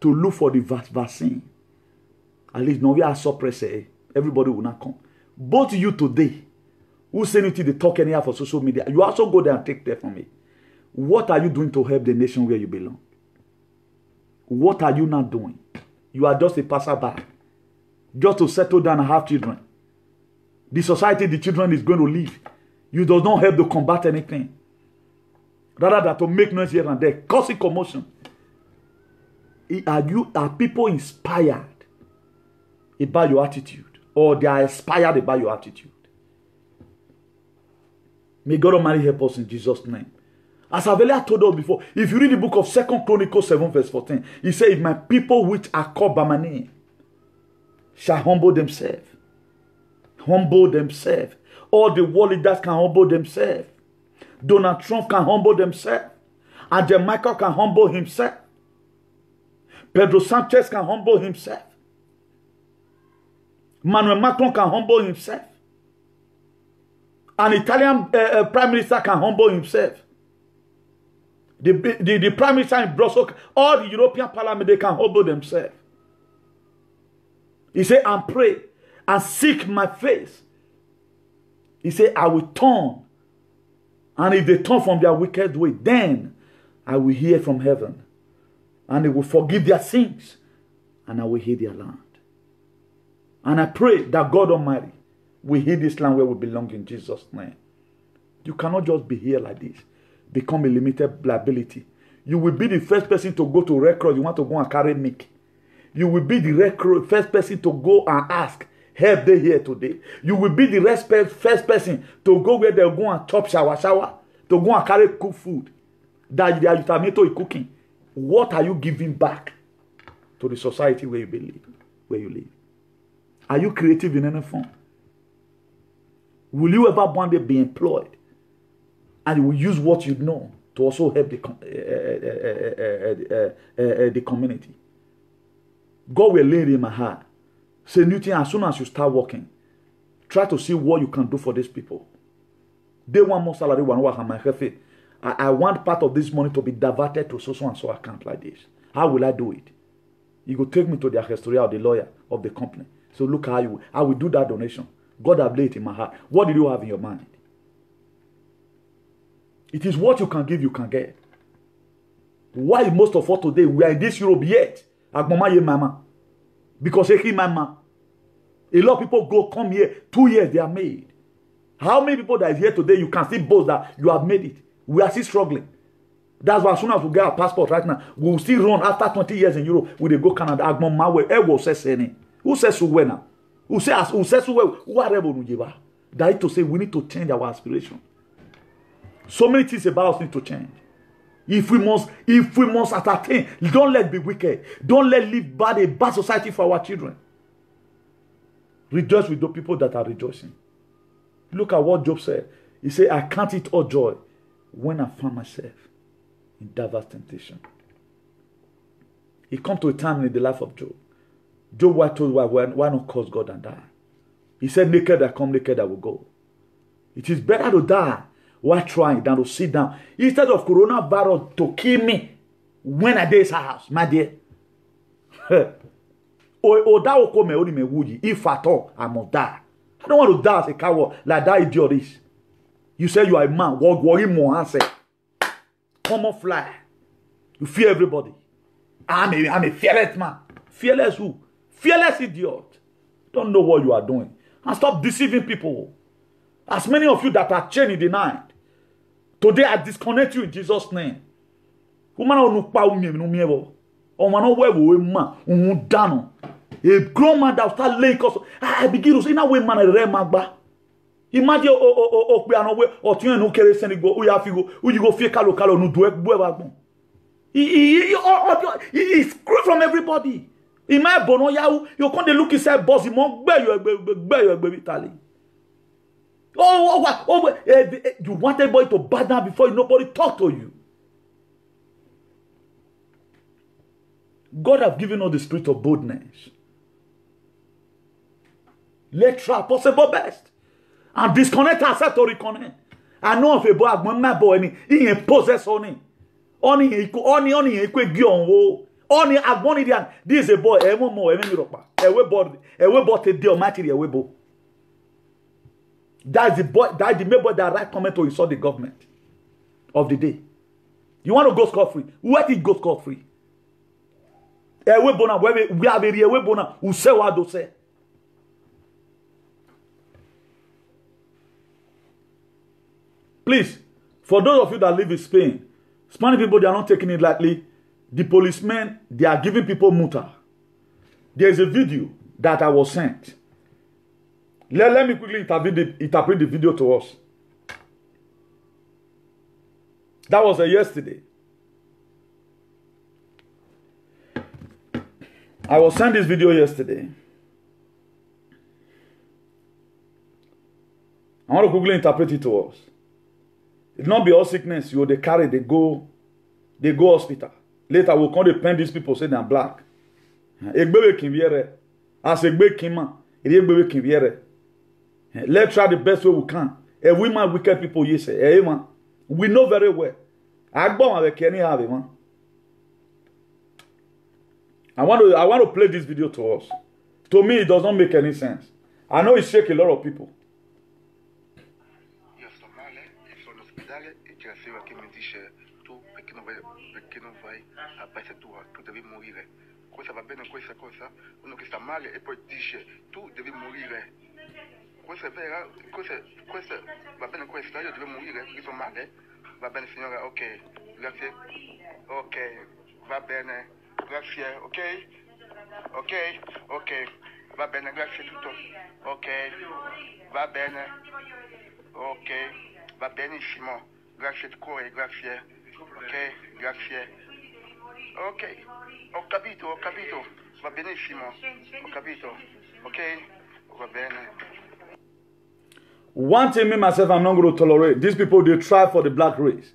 to look for the vaccine. At least now we are suppressed. Everybody will not come. Both you today, who send it to the talk anyhow for social media, you also go there and take that from me. What are you doing to help the nation where you belong? What are you not doing? You are just a passerby. Just to settle down and have children. The society the children is going to live. You does not help to combat anything. Rather than to make noise here and there. Causing commotion. Are people inspired? about your attitude, or they are inspired about your attitude. May God Almighty help us in Jesus' name. As I've earlier told us before, if you read the book of 2 Chronicles 7 verse 14, he said, if my people which are called by my name shall humble themselves. All the world leaders can humble themselves. Donald Trump can humble themselves. And Michael can humble himself. Pedro Sanchez can humble himself. Emmanuel Macron can humble himself. An Italian prime minister can humble himself. The prime minister in Brussels, all the European parliament, they can humble themselves. He said, and pray and seek my face. He said, I will turn. And if they turn from their wicked way, then I will hear from heaven. And they will forgive their sins. And I will heal their land. And I pray that God Almighty will heal this land where we belong in Jesus' name. You cannot just be here like this. Become a limited liability. You will be the first person to go to record. You want to go and carry mic. You will be the first person to go and ask, help they here today. You will be the first person to go where they'll go and chop shower, to go and carry cook food that their tomato is cooking. What are you giving back to the society where you live? Are you creative in any form? Will you ever one day be employed and you will use what you know to also help the community? God will lay it in my heart. Say, Newton, as soon as you start working, try to see what you can do for these people. They want more salary, I want part of this money to be diverted to so and so account like this. How will I do it? You go take me to the historian or the lawyer of the company. So look how I will do that donation. God has laid it in my heart. What did you have in your mind? It is what you can give, you can get. Why most of us today, we are in this Europe yet? Because mama. A lot of people come here, 2 years they are made. How many people that is here today, you can still boast that you have made it? We are still struggling. That's why as soon as we get our passport right now, we will still run after 20 years in Europe. We go Canada. Who says so well now? Who says so well? Whatever. That is to say we need to change our aspiration. So many things about us need to change. If we must attain, don't let be wicked. Don't let live a bad society for our children. Rejoice with the people that are rejoicing. Look at what Job said. He said, I count it all joy when I find myself in diverse temptation. It comes to a time in the life of Job. Job was told, why not curse God and die? He said, naked I come, naked I will go. It is better to die while trying than to sit down. Instead of coronavirus to kill me when I day's house, my dear. If at all, I must die. I don't want to die as a coward like that idiot is. You say you are a man. What worry more answer? Come on, fly. You fear everybody. I'm a fearless man. Fearless who? Fearless idiot. Don't know what you are doing. And stop deceiving people. As many of you that are chained in the night, today I disconnect you in Jesus' name. A grown man that will start laying cause. I begin to say, now way man a remagba. Imagine you go fear kalo no do bagbon. He screw from everybody. In my bono yahu, you can't look inside boss, you won't bear your baby tally. You want everybody to bow down before nobody talk to you. God have given us the spirit of boldness. Let's try possible best. And disconnect ourselves to reconnect. I know of a boy, my boy, he possess on him. Only he quick gion. Only Agbonidian. This is a boy, a more, a bought a deal material, a webo. That's the boy, that's the member that right comment to saw the government of the day. You want to go scot free? Where did go scot free? We have a real bona who say what do say. Please, for those of you that live in Spain, Spanish people, they are not taking it lightly. The policemen, they are giving people multa. There is a video that I was sent. Let me quickly interpret the video to us. That was yesterday. I was sent this video yesterday. I want to quickly interpret it to us. It not be all sickness you they carry, they go hospital. Later we'll come to pen these people say they're black. As a big kima, let's try the best way we can. And we man wicked people, yes, man. We know very well. I want to play this video to us. To me, it does not make any sense. I know it shakes a lot of people. Cosa va bene questa cosa, uno che sta male e poi dice tu devi morire. Questa è vera, questa va bene questa, io devo morire perché sono male. Va bene signora, ok, grazie. Ok, va bene, grazie, ok? Ok, ok, va bene, grazie tutto. Ok, va bene. Ok, va benissimo. Grazie di cuore, grazie. Ok, grazie. Ok, ho capito, va benissimo, ho capito, ok, va bene. One thing me myself I'm not going to tolerate. These people, they try for the black race.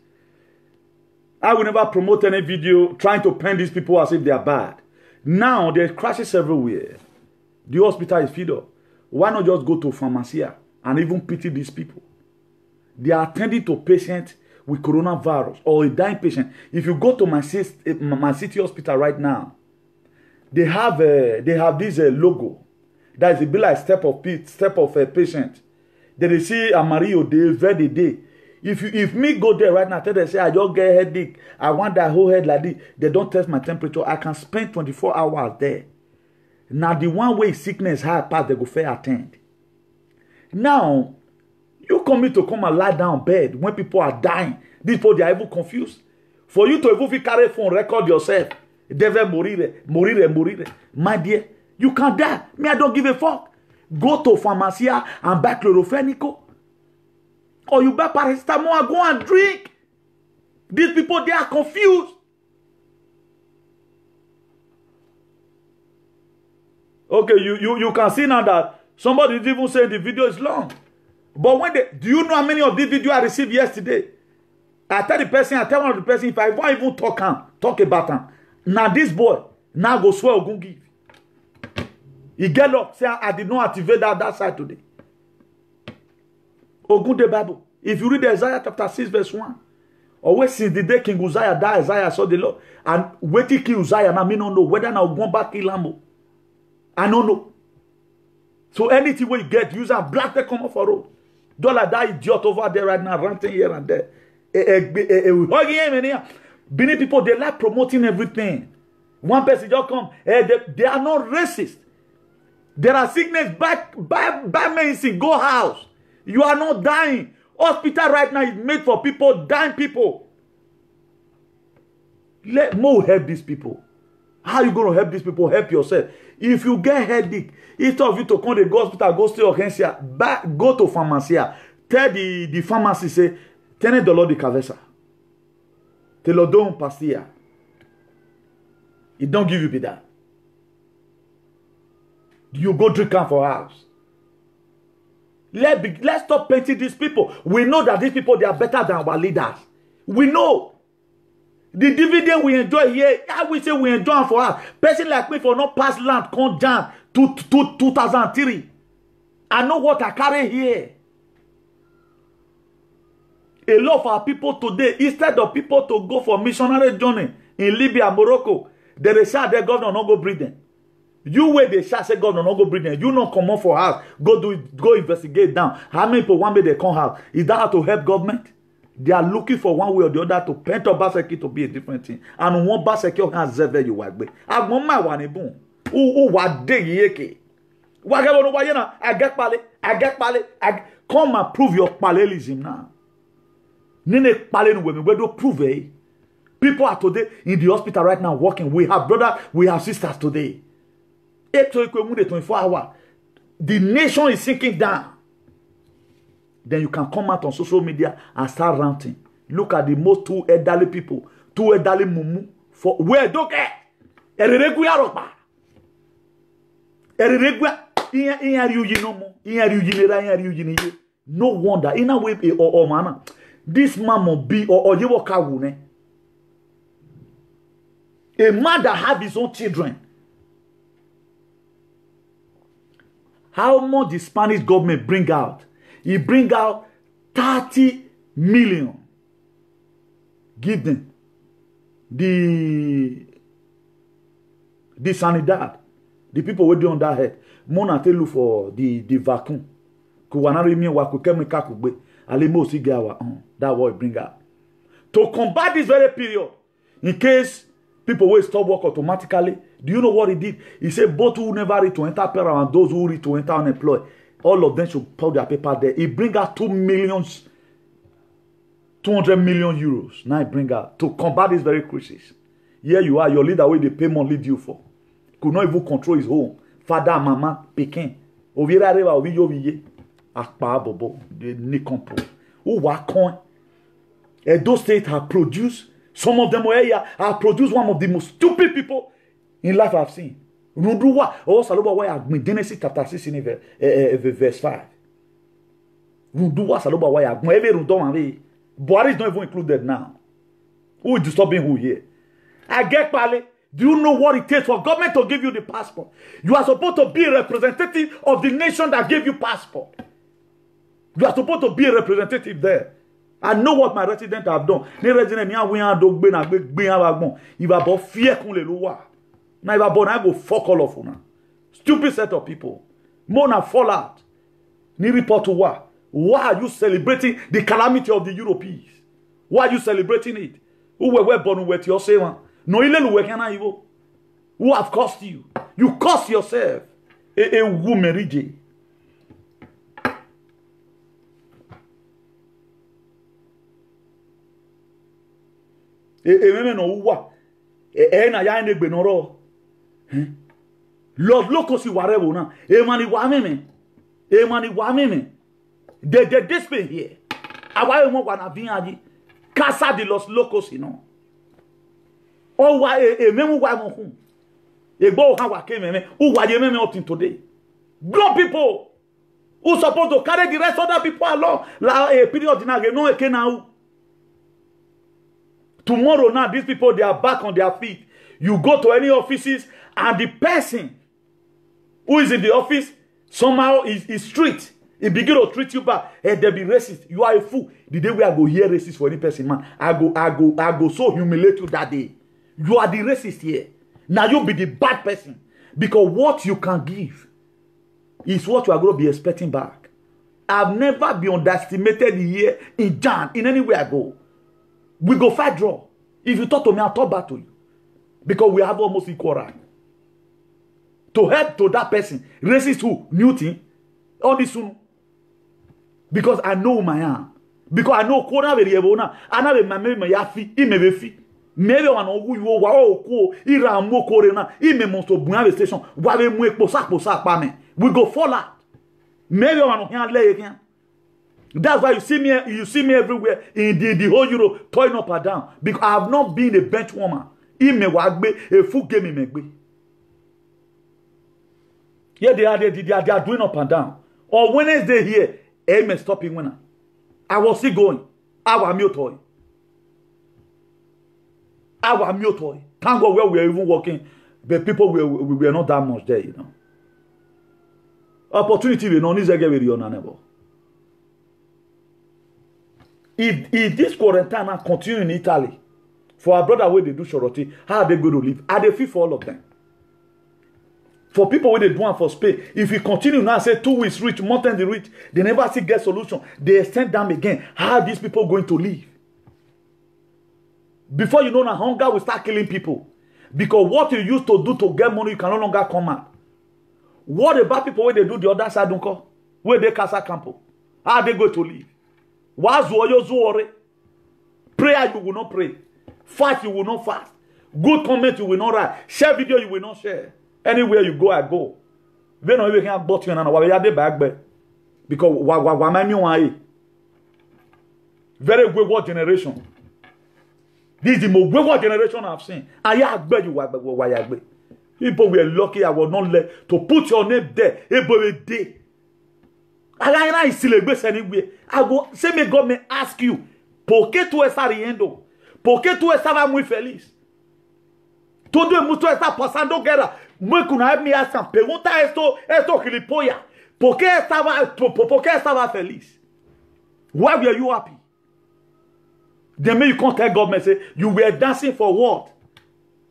I will never promote any video trying to paint these people as if they are bad. Now there's crashes everywhere. The hospital is filled up. Why not just go to pharmacy and even pity these people? They are attending to patients with coronavirus or a dying patient. If you go to my city hospital right now, they have this logo that is a bit like step of a patient. Then they see Amarillo the day. If me go there right now, tell them say I just get a headache, I want that whole head like this. They don't test my temperature. I can spend 24 hours there. Now the one way sickness high pass, they go fair attend. Now you come and lie down bed when people are dying. These people, they are even confused. For you to even carry phone, record yourself. Deve morire. My dear, you can't die. Me, I don't give a fuck. Go to pharmacy and buy chlorophenico. Or you buy paracetamol and go and drink. These people, they are confused. Okay, you can see now that somebody is even saying the video is long. But when do you know how many of these videos I received yesterday? I tell one of the person, if I want even talk about him. Now this boy, now go swear Ogun give. He get up, say I did not activate that side today. Ogun the Bible. If you read Isaiah chapter 6 verse 1. Always since the day King Uzziah died, Isaiah saw the Lord. And waiting kill Uzziah, now me don't know whether now go back kill him. I don't know. So anything we get, use a black they come off for road. Don't like that idiot over there right now, ranting here and there. Benin people, they like promoting everything. One person just come, they are not racist. There are sickness, buy medicine, go house. You are not dying. Hospital right now is made for people, dying people. Let Mo help these people. How are you going to help these people? Help yourself. If you get headache, instead of you to come to the hospital, go to urgencia, go to pharmacy. Tell the pharmacy, say, $10 de cabeza. Te lo doy un pastilla. It don't give you that. You go drink am for house. Let's stop painting these people. We know that these people, they are better than our leaders. We know. The dividend we enjoy here, I will say we enjoy for us. Person like me for not pass land, come down to 2003. I know what I carry here. A lot of our people today, instead of people to go for missionary journey in Libya, Morocco, they say their governor not go breed them. You wait they shall say governor not go breed them. You not come on for us. Go investigate down. How many people one way they come out? Is that how to help government? They are looking for one way or the other to paint up Baseki to be a different thing. And one Baseki can zeve you wagbe. I want my one boom. Who what day yeke? Whatever no wayena. I get pale. Come and prove your parallelism now. Nene pale no women. We don't prove it. People are today in the hospital right now working. We have brothers, we have sisters today. 24 hours. The nation is sinking down. Then you can come out on social media and start ranting. Look at the most two elderly people. Two elderly mumu. For where don't care. No wonder. In a way, or man. This man must be or you walk out. A man that have his own children. How much the Spanish government bring out? He bring out 30 million. Give them. The sanidad. The people who do on that head. Mona tell you for the vacuum. Kuwanari mi wa kukemika kugbe. Alimo sigawa. That what he bring out. To combat this very period. In case people will stop work automatically. Do you know what he did? He said both who never read to enter payroll and those who read to enter unemployed, all of them should put their paper there. He bring out 200 million euros. Now he bring out to combat this very crisis. Here you are, your leader where they pay monthly due for. Could not even control his home. Father, mama, Pekin. Ovira reva oviyo viye. Akpa bobo. The nikompo. Who wakon. Those states have produced. Some of them were here have produced one of the most stupid people in life I've seen. Runduwa, oh Saloba, why I Genesis chapter 6 in verse 5. Runduwa, Saloba, why I Buhari is not even included now. Who is disturbing who here? I get Pale. Do you know what it takes for government to give you the passport? You are supposed to be a representative of the nation that gave you passport. You are supposed to be a representative there. I know what my residents have done. Les residents ni awen adog be na gbe yan wagbon. Il va bo fier kon le loi. Na il va bon na go fuck all of una. Stupid set of people. Mona fall out. Ni report to what? Why are you celebrating the calamity of the Europeans? Why are you celebrating it? Who were born with your saying? No ilelu we kana ivo. Who have cost you? You cost yourself. A woman rije. Na ya negbe noro. Lord loko si warebo na. Mani wa meme. This thing here. Awa mo kwa na biaji. Casa de los locos no. O wa memu wa mo hun. Egbo ha wa ke meme. U wa ye meme up till today. Grown people who supposed to carry the rest of the people along. La period na ge no eke na. Tomorrow now, these people, they are back on their feet. You go to any offices and the person who is in the office somehow is street. He begin to treat you bad. Hey, they be racist. You are a fool. The day we are go hear racist for any person, man, I go so humiliate you that day. You are the racist here. Now you be the bad person. Because what you can give is what you are going to be expecting back. I've never been underestimated here in Jan, in anywhere I go. We go fight draw. If you talk to me, I'll talk back to you. Because we have almost equal right. To help to that person. Racist who? Newton. All this soon. Because I know who I am. Because I know Kona variable now. I know my yafi. He may be fi. Maybe one of you wa ko. Ira mo korena. He may must to station. Wa be mu posa pa me. We go fall out. Maybe one of you lay again. That's why you see me everywhere in the whole Europe, toiling up and down. Because I have not been a bench woman. A full game me. Yeah, they are doing up and down. On Wednesday here, amen stopping winner. I was still going. Our toy. Thank God where we are even working. But people we were not that much there, you know. Opportunity we don't need to get very honorable. If this quarantine continue in Italy, for our brother where they do Shoroti, how are they going to live? Are they fit for all of them? For people where they do one for Spain, if we continue now, say 2 weeks reach, month and they reach, they never see get solution. They extend them again. How are these people going to live? Before you know, now hunger will start killing people. Because what you used to do to get money, you can no longer come out. What about people where they do the other side, don't call? Where they casa campo? How are they going to live? Prayer you will not pray. Fast you will not fast. Good comment you will not write. Share video you will not share. Anywhere you go, I go. They don't even can't bought you and we are the back because very wayward generation. This is the most wayward generation I've seen. I beg you, people were lucky I was not let to put your name there every day. I go say me God may ask you, por que tu estás riendo? Por que tu estabas muy feliz? Todo el mundo está pasando guerra. Muy kuna me hacen pregunta esto gilipollas. ¿Por qué estaba feliz? Why were you happy? Then may you contact government say you were dancing for what?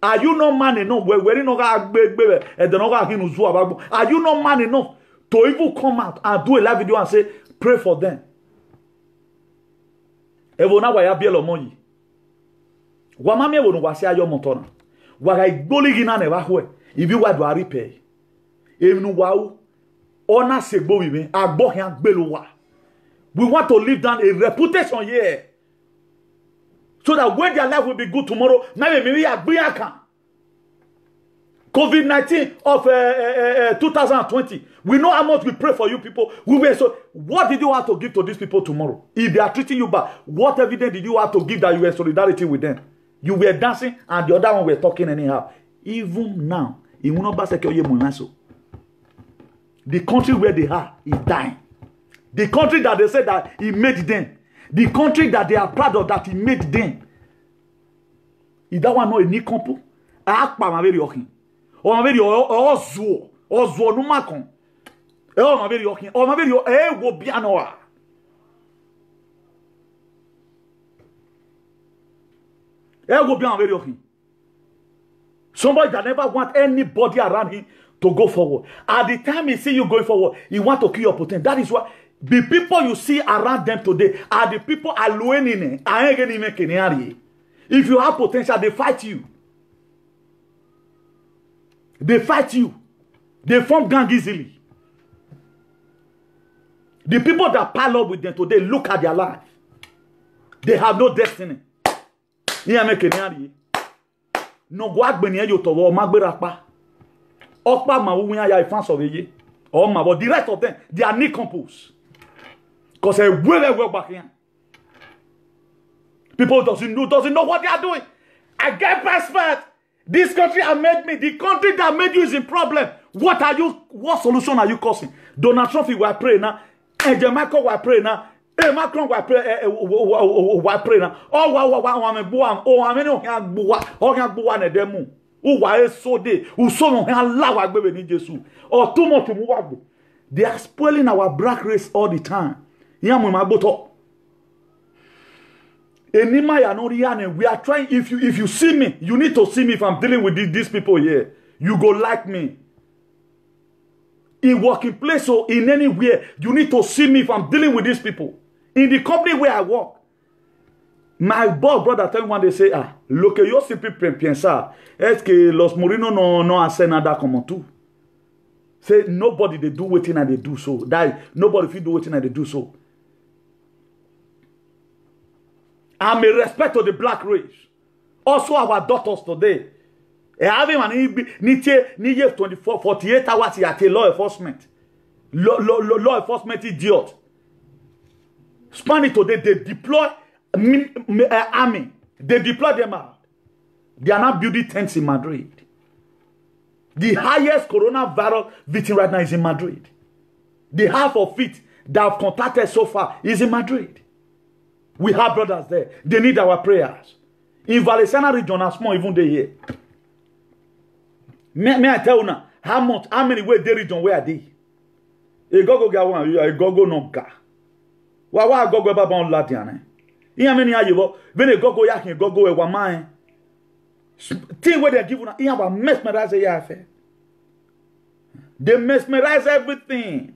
Are you not man enough? Are you not man enough to even come out and do a live video and say pray for them? Evona wa ya bielo moyi. Wa mami ewo no wa se ayo motona. Wa ga igboli gina ne ba hwe. Ibi wa do aripe. Enu wa u ona segbo wi me agbo hian gbelo wa. We want to live down a reputation here. So that when their life will be good tomorrow, maybe we are COVID-19 of 2020. We know how much we pray for you people. We were so. What did you have to give to these people tomorrow? If they are treating you bad, what evidence did you have to give that you were in solidarity with them? You were dancing and the other one were talking anyhow. Even now, the country where they are is dying. The country that they said that he made them. The country that they are proud of that he made them. Is that one not a new couple? I ma very yoking. Or ma very ozo no makon. Oh ma very yoking. Or ma very wo bianoa. Wo bian very yoking. Somebody that never want anybody around him to go forward. At the time he see you going forward, he want to kill your potential. That is why the people you see around them today are the people alone in it. If you have potential, they fight you. They fight you. They form gang easily. The people that pile up with them today, look at their life. They have no destiny. No guard when you to Magberapa. Okpa Mawuya ya fans of ye. Oh my, but the rest of them, they are nincompoos. Because they will work back here. People doesn't know what they are doing. I get respect. This country has made me. The country that made you is in problem. What solution are you causing? Donald Trump will pray now. Angela Merkel will pray now. Macron will pray now. They are spoiling our black race all the time. We are trying. If you see me, you need to see me if I'm dealing with these people here. You go like me. In working place or in anywhere, you need to see me if I'm dealing with these people. In the company where I work, my boss brother tell me one day say, lo que yo siempre piensa es que los morinos no hacen nada como tú. Say nobody they do wetin and they do so. That nobody fit do wetin and they do so. I'm a respect to the black race. Also our daughters today. Having an need 48 hours at a law enforcement. Law enforcement idiot. Spanish today, they deploy army. They deploy them out. They are now building tents in Madrid. The highest coronavirus victim right now is in Madrid. The half of it that have contacted so far is in Madrid. We have brothers there. They need our prayers. In Valenciana region, as small even they here. May I tell you now, how many way they region where are they? A go get one, a go no ga. Why go about on Latiana? Iya many are you? When a go yakin, go a mine. Thing where they give you, you have a mesmerize a affair. They mesmerize everything.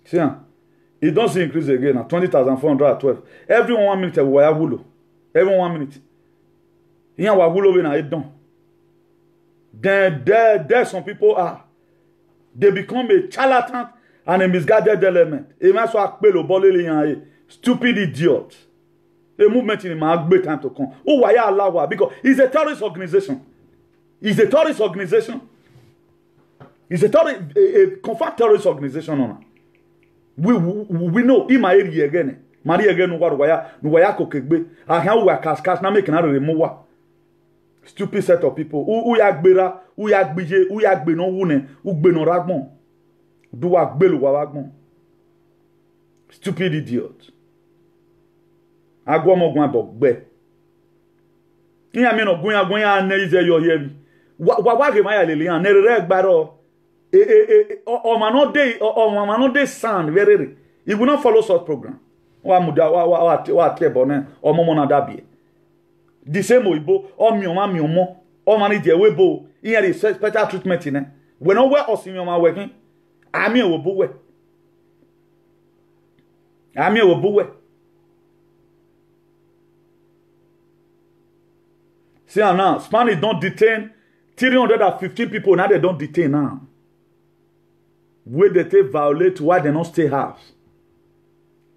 See, it doesn't increase again now. 20,412. Every 1 minute, we are wulo. Every 1 minute. Here we are wulo when I done. Then there some people are. They become a charlatan and a misguided element. Stupid idiot. A movement in my great time to come. Oh, why Allah? Because it's a terrorist organization. It's a terrorist organization. It's a confirmed terrorist organization. We know in my area again. Maria again, no waya kokegbe. I can work cash na make na remove. Stupid set of people. Who yagbera, who yagbije, who yagbe no wune, who gbe no ragbon. Do agbelu wa ragbon. Stupid idiot. Agwomo gwan bogbe. Iya mi no gwan ya ne ize yo here. Wa ge ma ya lele an ne re gbaro. O ma no dey sound very. He will not follow such program. Wa muda wa tebo na o mo na dabie. The same oibo o mi omo o ma ni je webo. Here is special treatment in. We no where osimi o ma working. Ami wo bo we. Ami wo bo we. See now, Spanish don't detain 315 people. Now they don't detain now. Where they take violate, why they don't stay house?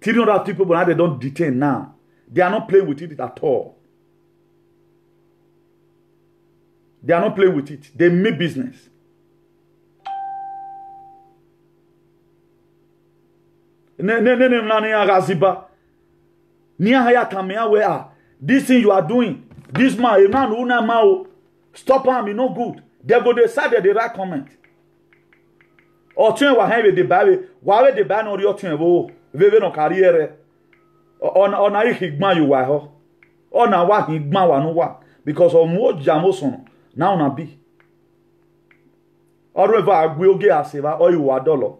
300 people now they don't detain now. They are not playing with it at all. They are not playing with it. They mean business. This thing you are doing. This man, stop him, it's no good. They go decide the right comment. Or tuen wa hen we de ba no ri otun wo veve no career ona higman you wa ho ona wa higman wa no wa because of mo jamoson now na bi or ever agbe oge aseba or you wa dollar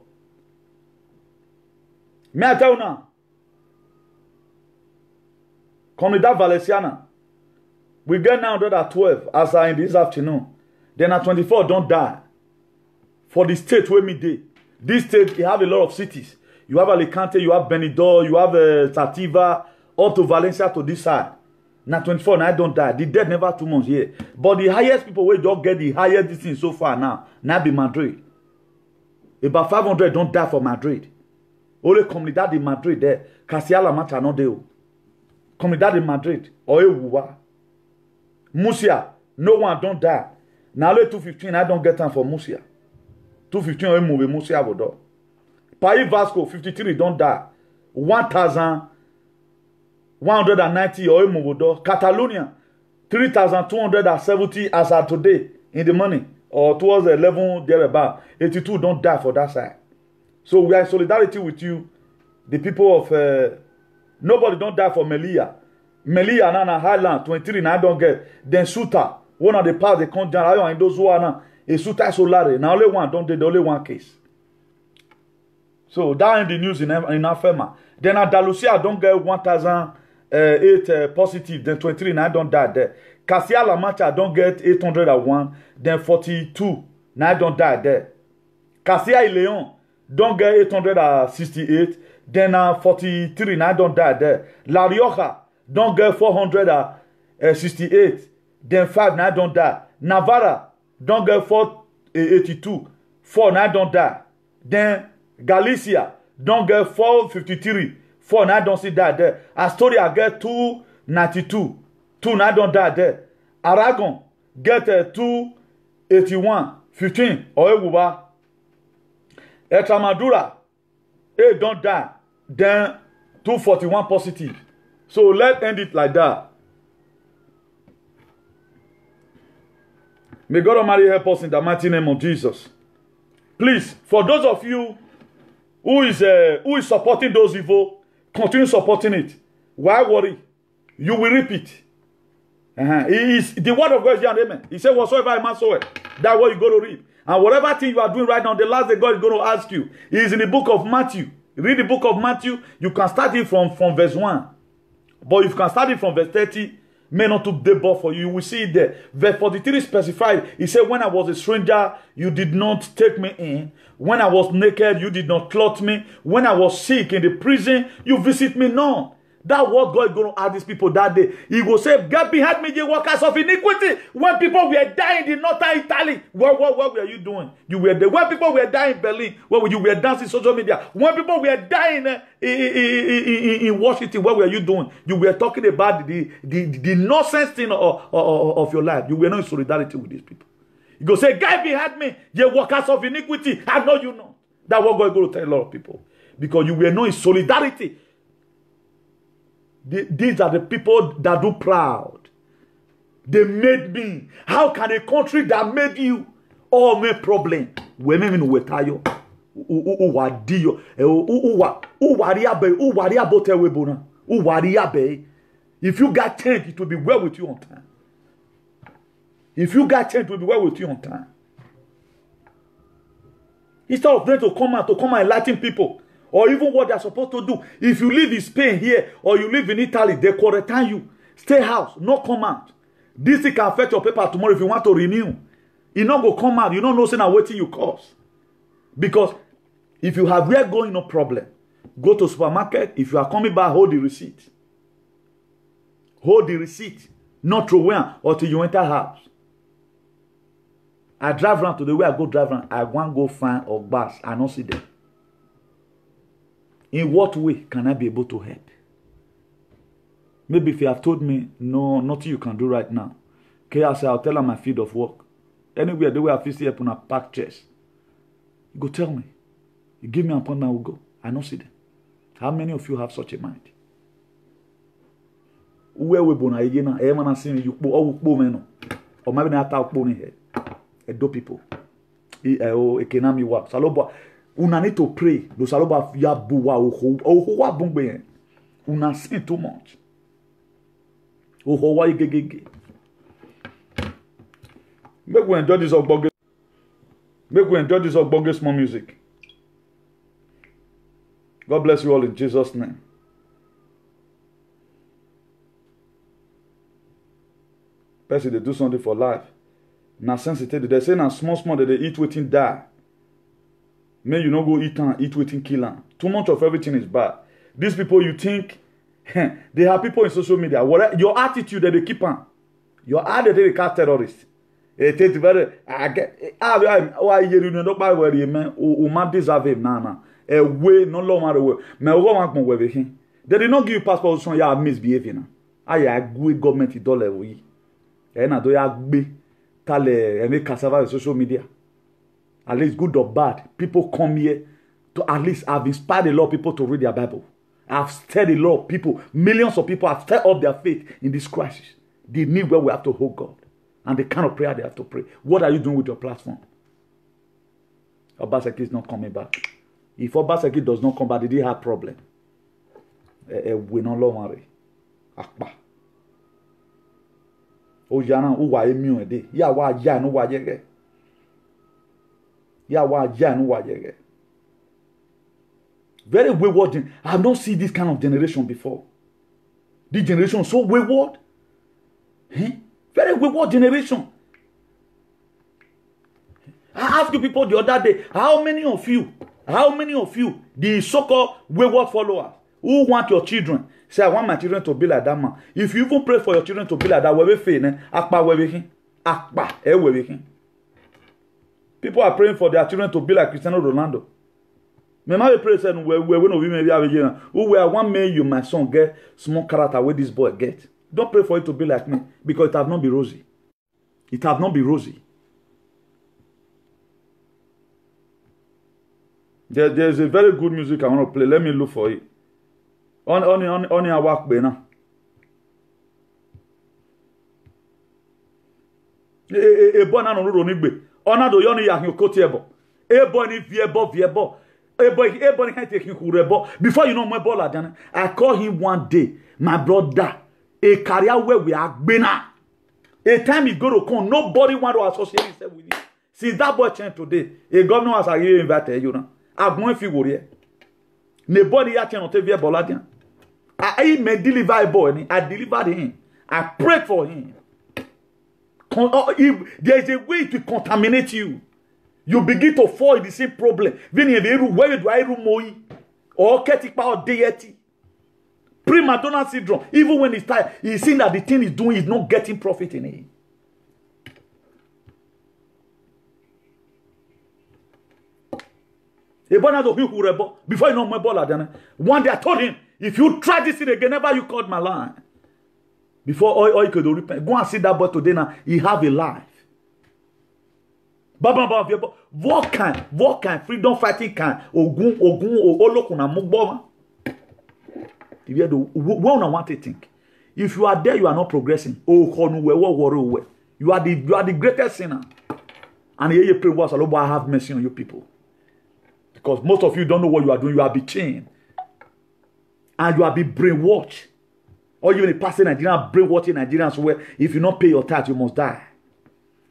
me I tell now Comunidad Valenciana we get now at 12 as in this afternoon then at 24 don't die. For the state where me dey. This state, you have a lot of cities. You have Alicante, you have Benidorm, you have Sativa, all to Valencia to this side. Now 24, now I don't die. The dead never 2 months here. But the highest people will just get the highest distance so far now be Madrid. About 500 don't die for Madrid. Only Comunidad de Madrid there. Castilla-La Mancha no dey. Comunidad de Madrid. Oyewa. Murcia, no one don't die. Now only 215, I don't get time for Murcia. 215 or move Murcia Bodo. Paris Vasco 53 don't die. 1,190 or move Catalonia 3,270 as of today in the money or towards 11 thereabout. 82 don't die for that side. So we are in solidarity with you, the people of nobody don't die for Melilla. Melilla na Highland 23 now don't get. Then Suta, one of the parts they come down in those who are now. A Suta Solare. Now only one, don't they? The only one case. So that in the news in Afema. Then Andalusia don't get 1,008 positive. Then 23 now don't die there. Castilla-La Mancha don't get 801. Then 42 now don't die there. Castilla y Leon don't get 868. Then 43 now don't die there. La Rioja don't get 468. Then 5 now don't die. Navarra don't get 482. 4 now don't die. Then Galicia don't get 453. 4 now don't see die there. Astoria get 292. 2 now don't die there. Aragon get 281. 15 Oyeguba. Extremadura 8 don't die. Then 241 positive. So let's end it like that. May God Almighty help us in the mighty name of Jesus. Please, for those of you who is supporting those evil, continue supporting it. Why worry? You will reap it. The word of God is amen. He said, whatsoever a man soweth, that's what you go to reap. And whatever thing you are doing right now, the last day God is going to ask you. He is in the book of Matthew. Read the book of Matthew. You can start it from verse 1. But if you can start it from verse 30, may not to debate for you. You will see it there. Verse 43 specified. He said, when I was a stranger, you did not take me in. When I was naked, you did not clothe me. When I was sick in the prison, you visit me not. That's what God is going to ask these people that day. He will say, get behind me, ye workers of iniquity. When people were dying in northern Italy, what were you doing? You were there. When people were dying in Berlin, what were you? Were dancing social media. When people were dying in Washington, what were you doing? You were talking about the nonsense thing of your life. You were not in solidarity with these people. You go say, get behind me, ye workers of iniquity. I know you know. That's what God is going to tell a lot of people. Because you were not in solidarity. These are the people that do proud. They made me. How can a country that made you all make problem? If you got change, it will be well with you on time. If you got change, it will be well with you on time. Instead of them to come and enlighten people. Or even what they're supposed to do. If you live in Spain here, or you live in Italy, they quarantine you. Stay house, no come out. This thing can affect your paper tomorrow if you want to renew. You not go come out. You don't know saying waiting you cause. Because if you have where going, no problem. Go to supermarket. If you are coming back, hold the receipt. Hold the receipt. Not throw away until you enter house. I drive around to the way I go drive around. I want to go find or bus. I don't see them. In what way can I be able to help? Maybe if you have told me, no, nothing you can do right now. Okay, I say, I'll tell her my field of work. Anywhere, the way I feel up on a park chest. You go tell me. You give me an appointment, I will go. I don't see them. How many of you have such a mind? Where we born again? I am saying you or maybe not talk bone here. Do people. Economy work. Saloba. Una need to pray. Do saloba ya buwa oho bungbe. Una sin too much. Oho wa igegege. Make we enjoy this ogboge. Make we enjoy this ogboge small music. God bless you all in Jesus' name. Person they do something for life. Na sensitive. They say na small that they eat waiting die. May you not go eat waiting kill them. Too much of everything is bad. These people you think they have people in social media. What your attitude that they keep on. Your attitude they call terrorists. It is very why you don't buy where you man who might deserve him now. A way no longer way. Me go want more with him. They did not give you passport so you are misbehaving. I agree government dollar we. E na do ya gbe tale any cassava on social media. At least good or bad, people come here to at least have inspired a lot of people to read their Bible. I've stirred a lot of people, millions of people have stirred up their faith in this crisis. They need where we have to hold God and the kind of prayer they have to pray. What are you doing with your platform? Obaseki is not coming back. If Obaseki does not come back, did he have problem? We no longer akpa. O jana o wa emi o de. Ya wa ja no wa yege. Very wayward. I have not seen this kind of generation before. This generation is so wayward. Very wayward generation. I asked you people the other day, how many of you, the so-called wayward followers, who want your children, say, I want my children to be like that man. If you even pray for your children to be like that, where we fail, people are praying for their children to be like Cristiano Ronaldo. Mama pray say we no be maybe have who were one may you my son get small character where this boy get. Don't pray for it to be like me because it have not been rosy. It have not been rosy. There's a very good music I want to play. Let me look for it. On your work now. E bona no ro ni gbe. Ona do yo ni ya hin okoti ebo. Ebo ni viebo. Ebo ni kan take hurebo. Before you know my ball adana, I call him one day, my brother, a career where we are gbena. A time he go to come, nobody want to associate himself with him. Since that boy changed today, a governor has again invited you now. I've more figure here. Nobody ya change on TV boladian. I may deliver a boy, I delivered him. I prayed for him. There is a way to contaminate you. You begin to fall in the same problem. Where do I room or keep out deity? Prima donna syndrome. Even when he's tired, he's seeing that the thing he's doing is not getting profit in it. Before you know my ball, one day I told him, if you try this thing again, never you called my line. Before all you could do, go and see that boy today now. He have a life. What kind freedom fighting kind ogun olokuna mugboma. If you do one want to think. If you are there, you are not progressing. You are the greatest sinner. And here you pray, I have mercy on you people. Because most of you don't know what you are doing. You are being chained. And you are being brainwashed. Or even a person Nigerian brainwashing Nigerians where if you don't pay your tax, you must die.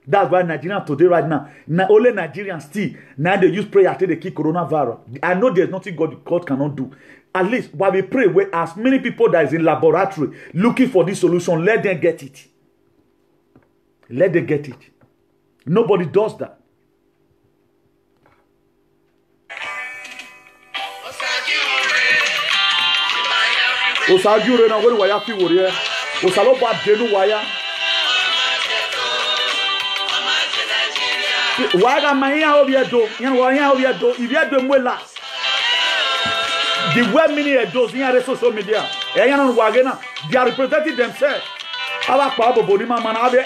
That's why Nigerians today right now, only Nigerians still, now they use prayer after they kill coronavirus. I know there's nothing God cannot do. At least while we pray, where as many people that is in laboratory looking for this solution, let them get it. Let them get it. Nobody does that. Osagure na wori waya fi wori e. Osalo ba denu waya. Waga maya obi edo, yan waya obi edo, ibi edo mwela. The way many edos in social media, e yan no wage na, they are representing themselves. Aba pa bobo ni mama na abe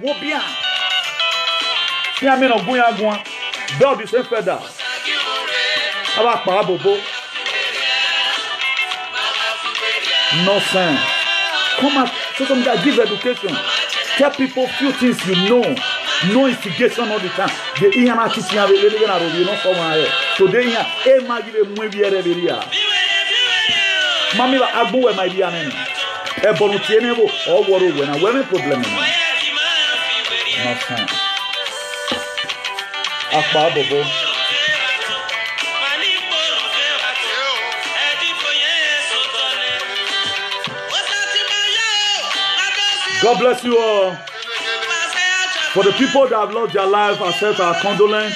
wo bia. Ni ame no gun ya gun. Bell the same feather. Aba pa bobo. Nonsense. Come out, social media, give education. Tell people few things you know. No instigation all the time. The Iana teaching have you know someone here. Today, Emma give a movie area. Mamma, I go where my dear name. A bonutienebo or war when I wear a problem. Nonsense. Akbar Bobo. God bless you all. For the people that have lost their life, accept our condolence.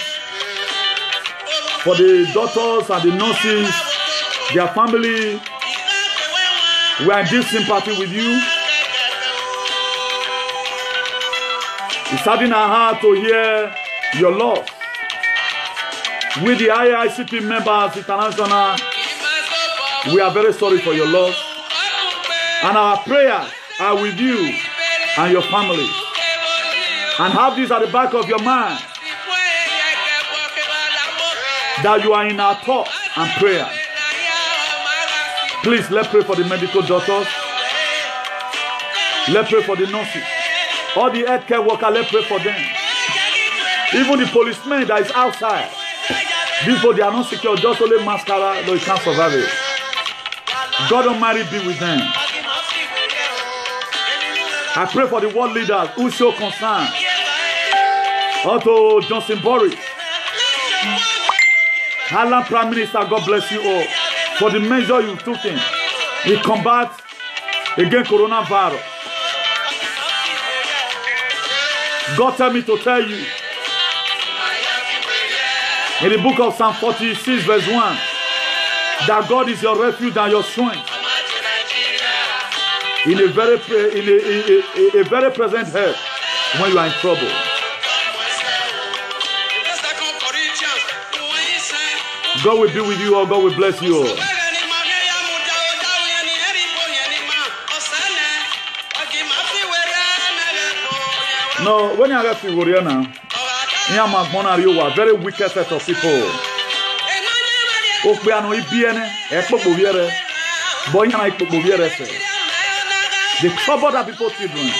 For the doctors and the nurses, their family, we are in deep sympathy with you. It's saddening our heart to hear your loss. With the IICP members international, we are very sorry for your loss. And our prayers are with you and your family. And have this at the back of your mind, that you are in our thought and prayer. Please, let's pray for the medical doctors. Let's pray for the nurses. All the healthcare workers, let's pray for them. Even the policemen that is outside. These people, they are not secure, just only mascara, though you can't survive it. God Almighty be with them. I pray for the world leaders who show concern. Otto Johnson Boris, Ireland Prime Minister, God bless you all for the measure you took in combat against coronavirus. God tell me to tell you in the book of Psalm 46 verse 1 that God is your refuge and your strength in a very present help when you are in trouble. God will be with you all. God will bless you all. No, when you are Figuriana, you are a very wicked set of people. The trouble that people children,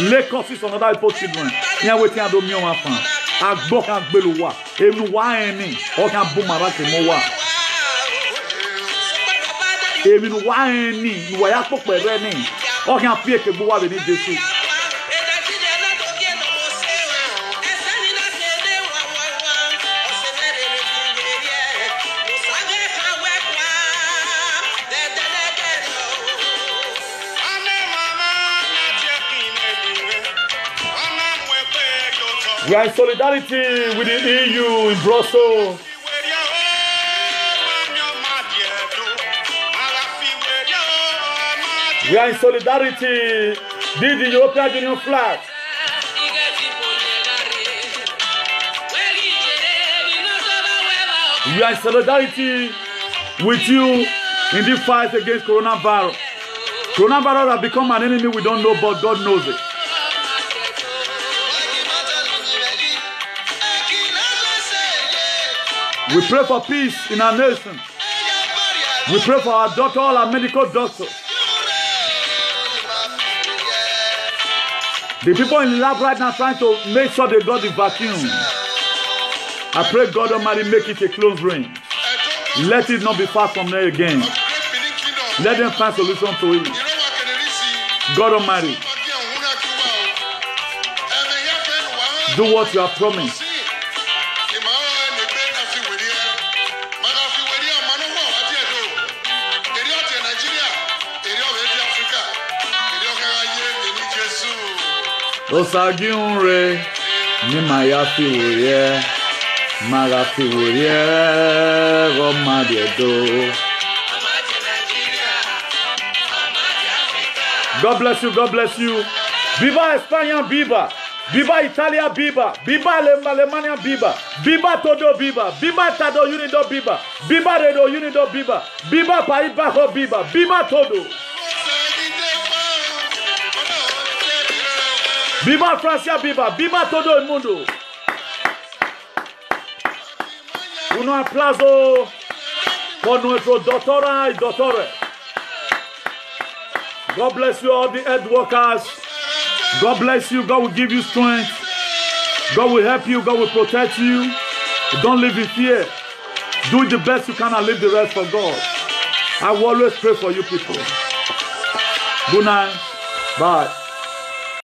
lay causes on other people's children. You are waiting at the million of fans. Agbok and Beluwa, Emuwa any, or can Bumarake Mowa. Emuwa any, Wayako Pereni, or can Pieke Bua the Jesu. We are in solidarity with the EU in Brussels. We are in solidarity. This is the European Union flag. We are in solidarity with you in this fight against coronavirus. Coronavirus has become an enemy we don't know, but God knows it. We pray for peace in our nation. We pray for our doctor, all our medical doctors. The people in the lab right now trying to make sure they got the vacuum. I pray God Almighty make it a close range. Let it not be far from there again. Let them find solution to it. God Almighty, do what you have promised. Osagiunre ni mayafi wuriye magafi wuriye romadiedo. God bless you, God bless you. Viva España, viva. Viva Italia, viva. Viva Alemania, viva. Viva todo, viva. Viva Tado Unido, viva. Viva Redo Unido, viva. Viva País Bajo, viva. Viva todo. Viva Francia, viva. Viva todo el mundo. Un aplauso por nuestro doctora y doctores. God bless you, all the head workers. God bless you. God will give you strength. God will help you. God will protect you. Don't live in fear. Do the best you can and leave the rest for God. I will always pray for you people. Good night. Bye.